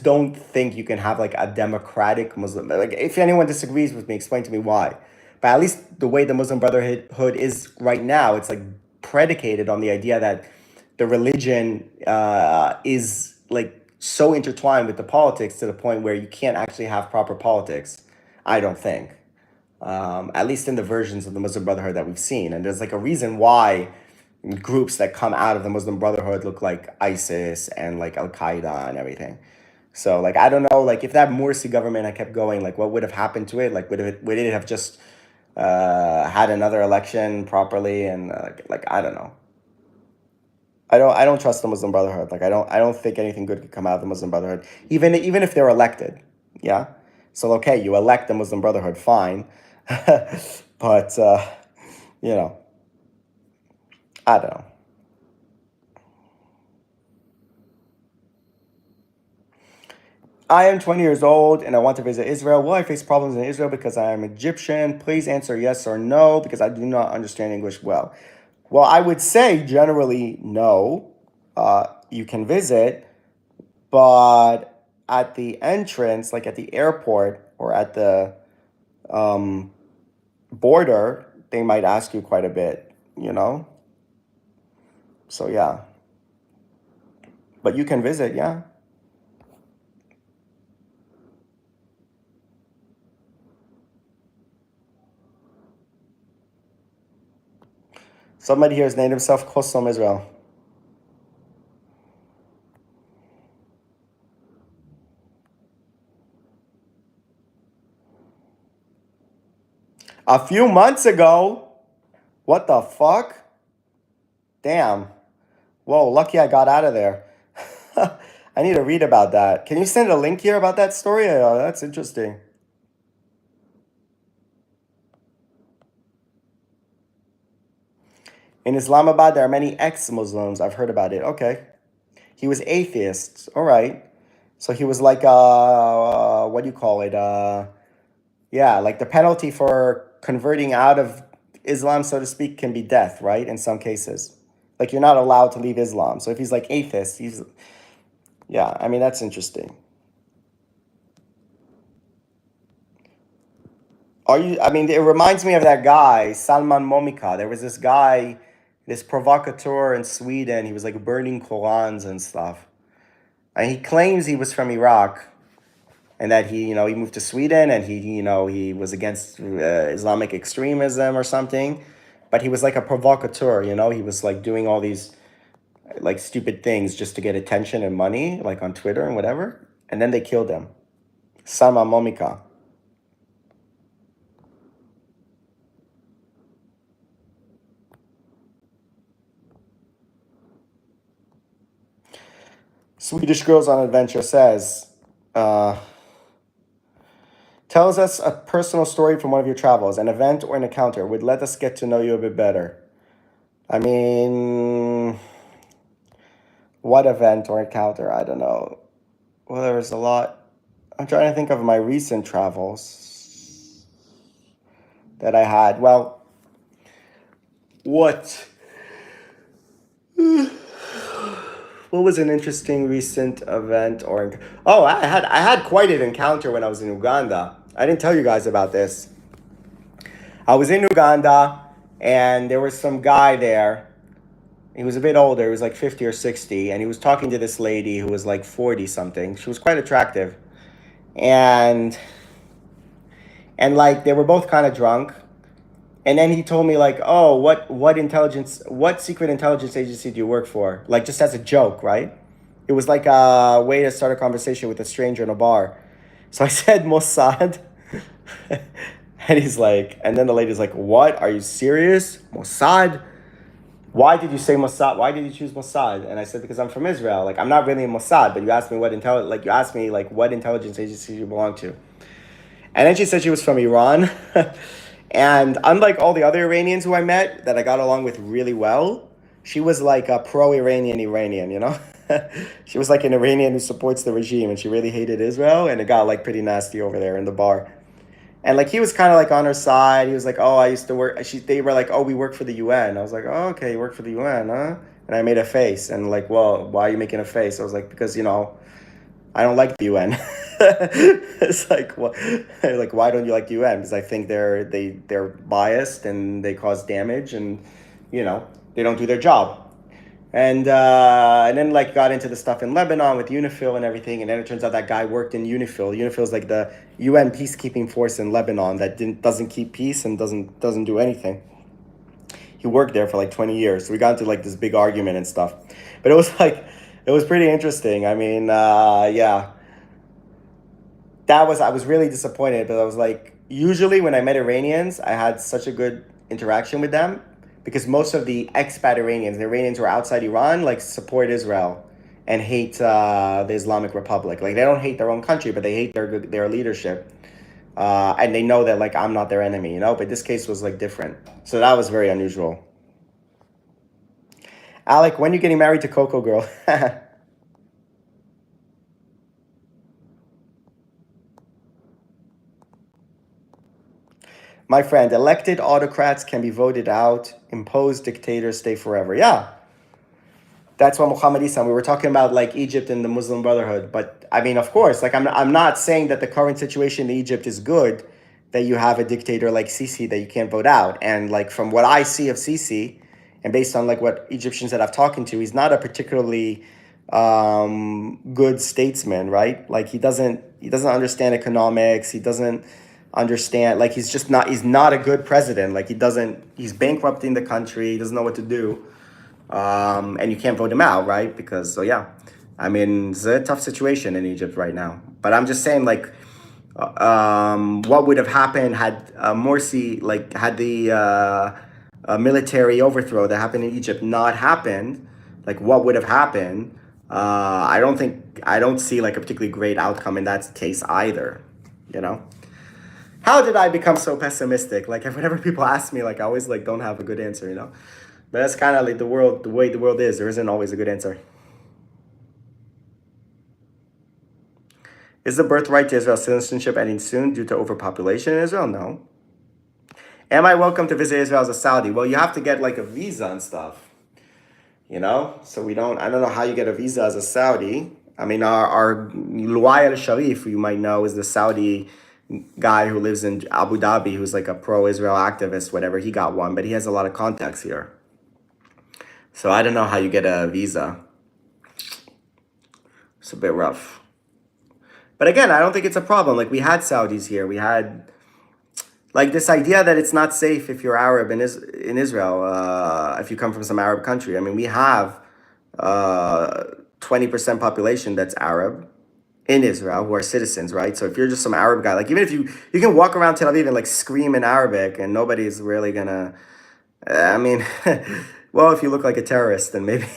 Speaker 1: don't think you can have like a democratic Muslim. Like, if anyone disagrees with me, explain to me why. But at least the way the Muslim Brotherhood is right now, it's like predicated on the idea that the religion is like so intertwined with the politics to the point where you can't actually have proper politics. I don't think, at least in the versions of the Muslim Brotherhood that we've seen. And there's like a reason why groups that come out of the Muslim Brotherhood look like ISIS and like Al Qaeda and everything. So, like, I don't know, like, if that Morsi government had kept going, like, what would have happened to it? Like, would it have just had another election properly? And like, I don't know. I don't trust the Muslim Brotherhood. Like, I don't think anything good could come out of the Muslim Brotherhood, even if they're elected. Yeah. So, okay, you elect the Muslim Brotherhood, fine, but you know, I don't know. I am 20 years old and I want to visit Israel. Will I face problems in Israel because I am Egyptian? Please answer yes or no because I do not understand English well. Well, I would say generally no. You can visit, but at the entrance, like at the airport or at the um, border, they might ask you quite a bit, you know? So, yeah. But you can visit, yeah. Somebody here has named himself Kosom Israel. A few months ago? What the fuck? Damn. Whoa, lucky I got out of there. I need to read about that. Can you send a link here about that story? That's interesting. In Islamabad, there are many ex-Muslims. I've heard about it. Okay. He was atheist. All right. So he was like, what do you call it? Yeah, like the penalty for converting out of Islam, so to speak, can be death, right? In some cases. Like you're not allowed to leave Islam. So if he's like atheist, yeah, I mean, that's interesting. I mean, it reminds me of that guy, Salman Momika. There was this guy, this provocateur in Sweden. He was like burning Qurans and stuff. And he claims he was from Iraq and that he moved to Sweden and he was against Islamic extremism or something. But he was like a provocateur. He was like doing all these like stupid things just to get attention and money, like on Twitter and whatever. And then they killed him. Salman Momika. Swedish Girls on Adventure says, uh, tells us a personal story from one of your travels, an event or an encounter would let us get to know you a bit better. I mean, what event or encounter? I don't know. Well, there was a lot. I'm trying to think of my recent travels that I had. Well, what? What was an interesting recent event or oh, I had quite an encounter when I was in Uganda. I didn't tell you guys about this. I was in Uganda and there was some guy there. He was a bit older, he was like 50 or 60, and he was talking to this lady who was like 40 something. She was quite attractive. And like they were both kind of drunk. And then he told me like, "Oh, what secret intelligence agency do you work for?" Like just as a joke, right? It was like a way to start a conversation with a stranger in a bar. So I said Mossad. And he's like, and then the lady's like, "What? Are you serious? Mossad? Why did you say Mossad? Why did you choose Mossad?" And I said, "Because I'm from Israel. Like I'm not really in Mossad, but you asked me what intelligence agency you belong to." And then she said she was from Iran. And unlike all the other Iranians who I met that I got along with really well, she was like a pro-Iranian. She was like an Iranian who supports the regime and she really hated Israel, and it got like pretty nasty over there in the bar. And like he was kind of like on her side. He was like, "Oh, I used to work." They were like, "Oh, we work for the UN." I was like, "Oh, okay, you work for the UN, huh?" And I made a face and like, "Well, why are you making a face?" I was like, "Because I don't like the UN." It's like what? Like why don't you like the UN? Because I think they're biased and they cause damage and they don't do their job. And then like got into the stuff in Lebanon with UNIFIL and everything, and then it turns out that guy worked in UNIFIL. UNIFIL is like the UN peacekeeping force in Lebanon that doesn't keep peace and doesn't do anything. He worked there for like 20 years. So we got into like this big argument and stuff. But it was pretty interesting. I mean, yeah, I was really disappointed, but I was like, usually when I met Iranians, I had such a good interaction with them because most of the expat Iranians, the Iranians who are outside Iran, like support Israel and hate the Islamic Republic. Like they don't hate their own country, but they hate their leadership. And they know that like I'm not their enemy. But this case was like different. So that was very unusual. Alec, when are you getting married to Coco Girl? My friend, elected autocrats can be voted out, imposed dictators stay forever. Yeah, that's what Muhammad Isa. We were talking about like Egypt and the Muslim Brotherhood, but I mean, of course, like I'm not saying that the current situation in Egypt is good, that you have a dictator like Sisi that you can't vote out. And like from what I see of Sisi, and based on like what Egyptians that I've talked to, he's not a particularly good statesman, right? Like he doesn't understand economics. He doesn't understand like he's not a good president. Like he's bankrupting the country. He doesn't know what to do, and you can't vote him out, right? Because so yeah, I mean it's a tough situation in Egypt right now. But I'm just saying like, what would have happened had Morsi like had the military overthrow that happened in Egypt not happened? Like what would have happened? I don't see like a particularly great outcome in that case either. You know. How did I become so pessimistic? Like whenever people ask me, like I always like don't have a good answer. But that's kind of like the world, the way the world is. There isn't always a good answer. Is the birthright to Israel citizenship ending soon due to overpopulation in Israel? No. Am I welcome to visit Israel as a Saudi? Well, you have to get like a visa and stuff, you know? So I don't know how you get a visa as a Saudi. I mean, our Luay al Sharif, you might know, is the Saudi guy who lives in Abu Dhabi, who's like a pro Israel activist, whatever. He got one, but he has a lot of contacts here. So I don't know how you get a visa. It's a bit rough. But again, I don't think it's a problem. Like we had Saudis here. We had like this idea that it's not safe if you're Arab in Israel, if you come from some Arab country. I mean, we have 20% population that's Arab in Israel who are citizens, right? So if you're just some Arab guy, like even if you can walk around Tel Aviv and like scream in Arabic and nobody's really gonna, I mean, well, if you look like a terrorist, then maybe,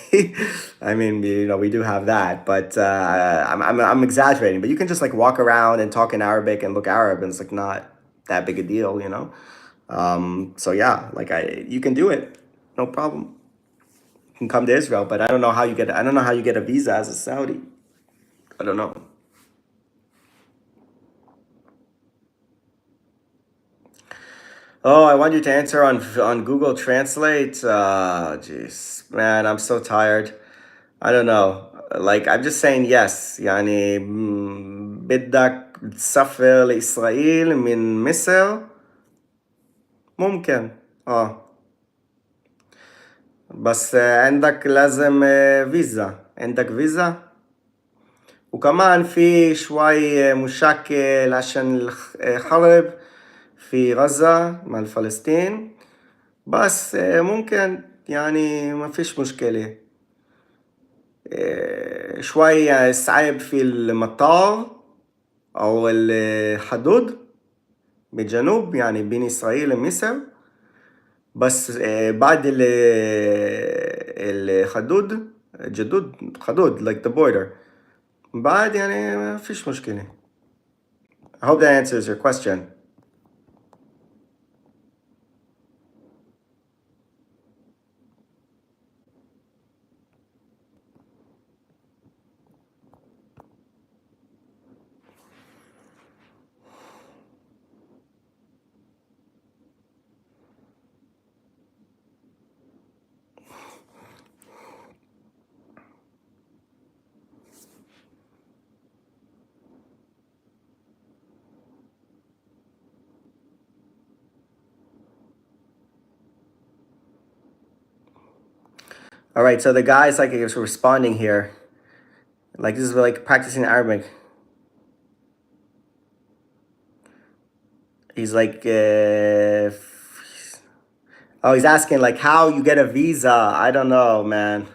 Speaker 1: I mean, we do have that, but I'm exaggerating. But you can just like walk around and talk in Arabic and look Arab, and it's like not that big a deal, you know. So yeah, like you can do it, no problem. You can come to Israel, but I don't know how you get a visa as a Saudi. I don't know. Oh, I want you to answer on Google Translate. Jeez, man, I'm so tired. I don't know. Like I'm just saying yes. يعني بدك تسافر لإسرائيل من مصر ممكن. بس عندك لازم فيزا. عندك فيزا؟ وكمان في شوي مشاكل عشان الحرب في غزة مع فلسطين. بس ممكن يعني ما فيش مشكلة. شوي صعب في المطار أو الحدود بالجنوب يعني بين إسرائيل ومصر. بس بعد الحدود حدود like the border بعد يعني ما فيش مشكلة. I hope that answers your question. All right, so the guy's like is responding here. Like this is like practicing Arabic. He's like, oh, he's asking like how you get a visa. I don't know, man.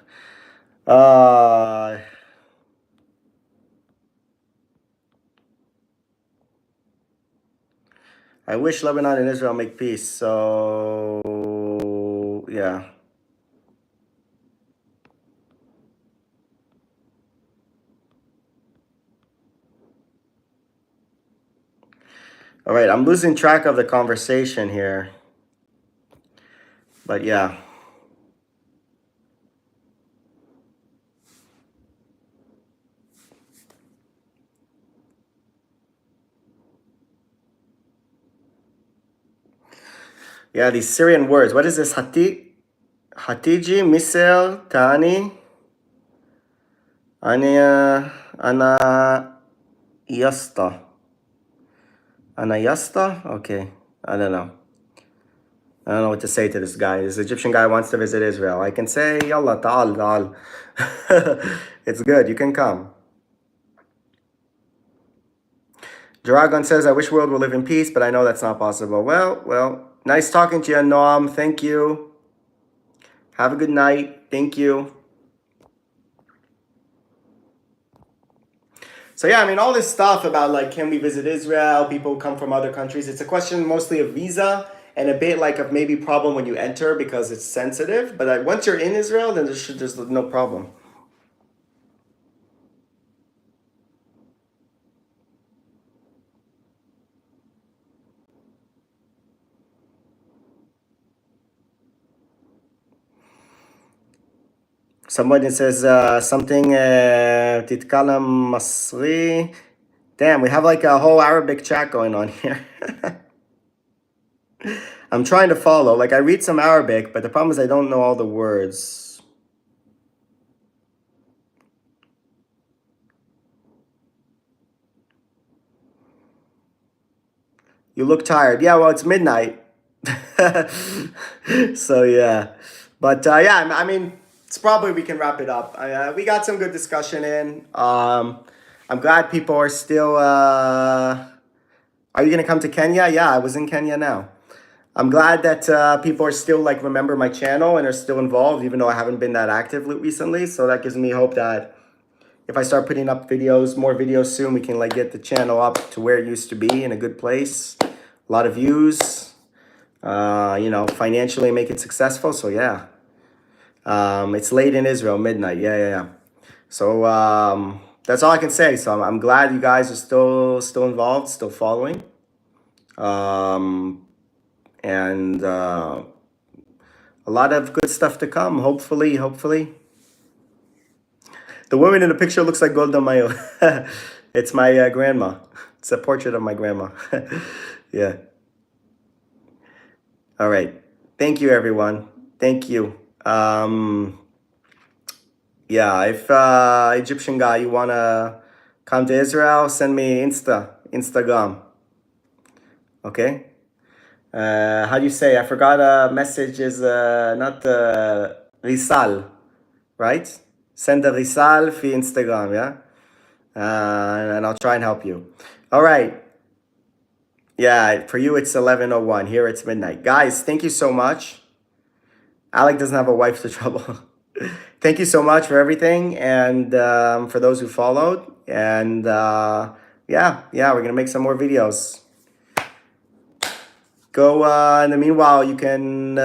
Speaker 1: Uh, I wish Lebanon and Israel make peace. So yeah. All right, I'm losing track of the conversation here. But yeah. Yeah, these Syrian words. What is this? Hatiji, Misel, Tani, Ania, Ana, Yasta. Ana Yasta? Okay. I don't know. I don't know what to say to this guy. This Egyptian guy wants to visit Israel. I can say, Yalla, ta'al, ta'al. It's good. You can come. Dragon says, I wish world will live in peace, but I know that's not possible. Well, nice talking to you, Noam. Thank you. Have a good night. Thank you. So yeah, I mean, all this stuff about like, can we visit Israel? People come from other countries. It's a question mostly of visa and a bit like of maybe problem when you enter because it's sensitive. But once you're in Israel, then there's no problem. Someone says something, Titkalam Masri. Damn, we have like a whole Arabic chat going on here. I'm trying to follow. Like, I read some Arabic, but the problem is I don't know all the words. You look tired. Yeah, well, it's midnight. So, yeah. But, yeah, I mean, it's probably we can wrap it up. We got some good discussion in. I'm glad people are still... Are you going to come to Kenya? Yeah, I was in Kenya now. I'm glad that people are still like remember my channel and are still involved, even though I haven't been that active recently. So that gives me hope that if I start putting up videos, more videos soon, we can like get the channel up to where it used to be in a good place. A lot of views, you know, financially make it successful. So yeah, it's late in Israel, midnight. Yeah. So that's all I can say. So I'm glad you guys are still involved, still following. And a lot of good stuff to come, hopefully. The woman in the picture looks like Golda Meir. It's my grandma. It's a portrait of my grandma. Yeah. All right. Thank you, everyone. Thank you. Yeah, if Egyptian guy, you want to come to Israel, send me Instagram. Okay? How do you say? I forgot message is not Risal, right? Send a Risal via Instagram, yeah? And I'll try and help you. All right. Yeah, for you it's 11:01. Here it's midnight. Guys, thank you so much. Alec doesn't have a wife to trouble. Thank you so much for everything and for those who followed. And yeah, we're going to make some more videos. Go, in the meanwhile, you can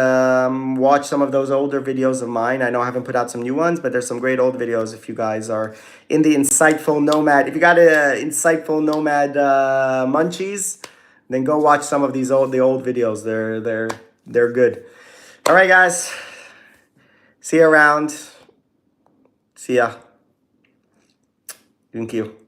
Speaker 1: watch some of those older videos of mine. I know I haven't put out some new ones, but there's some great old videos if you guys are in the Insightful Nomad. If you got a Insightful Nomad munchies, then go watch some of the old videos. They're good. All right, guys. See you around. See ya. Thank you.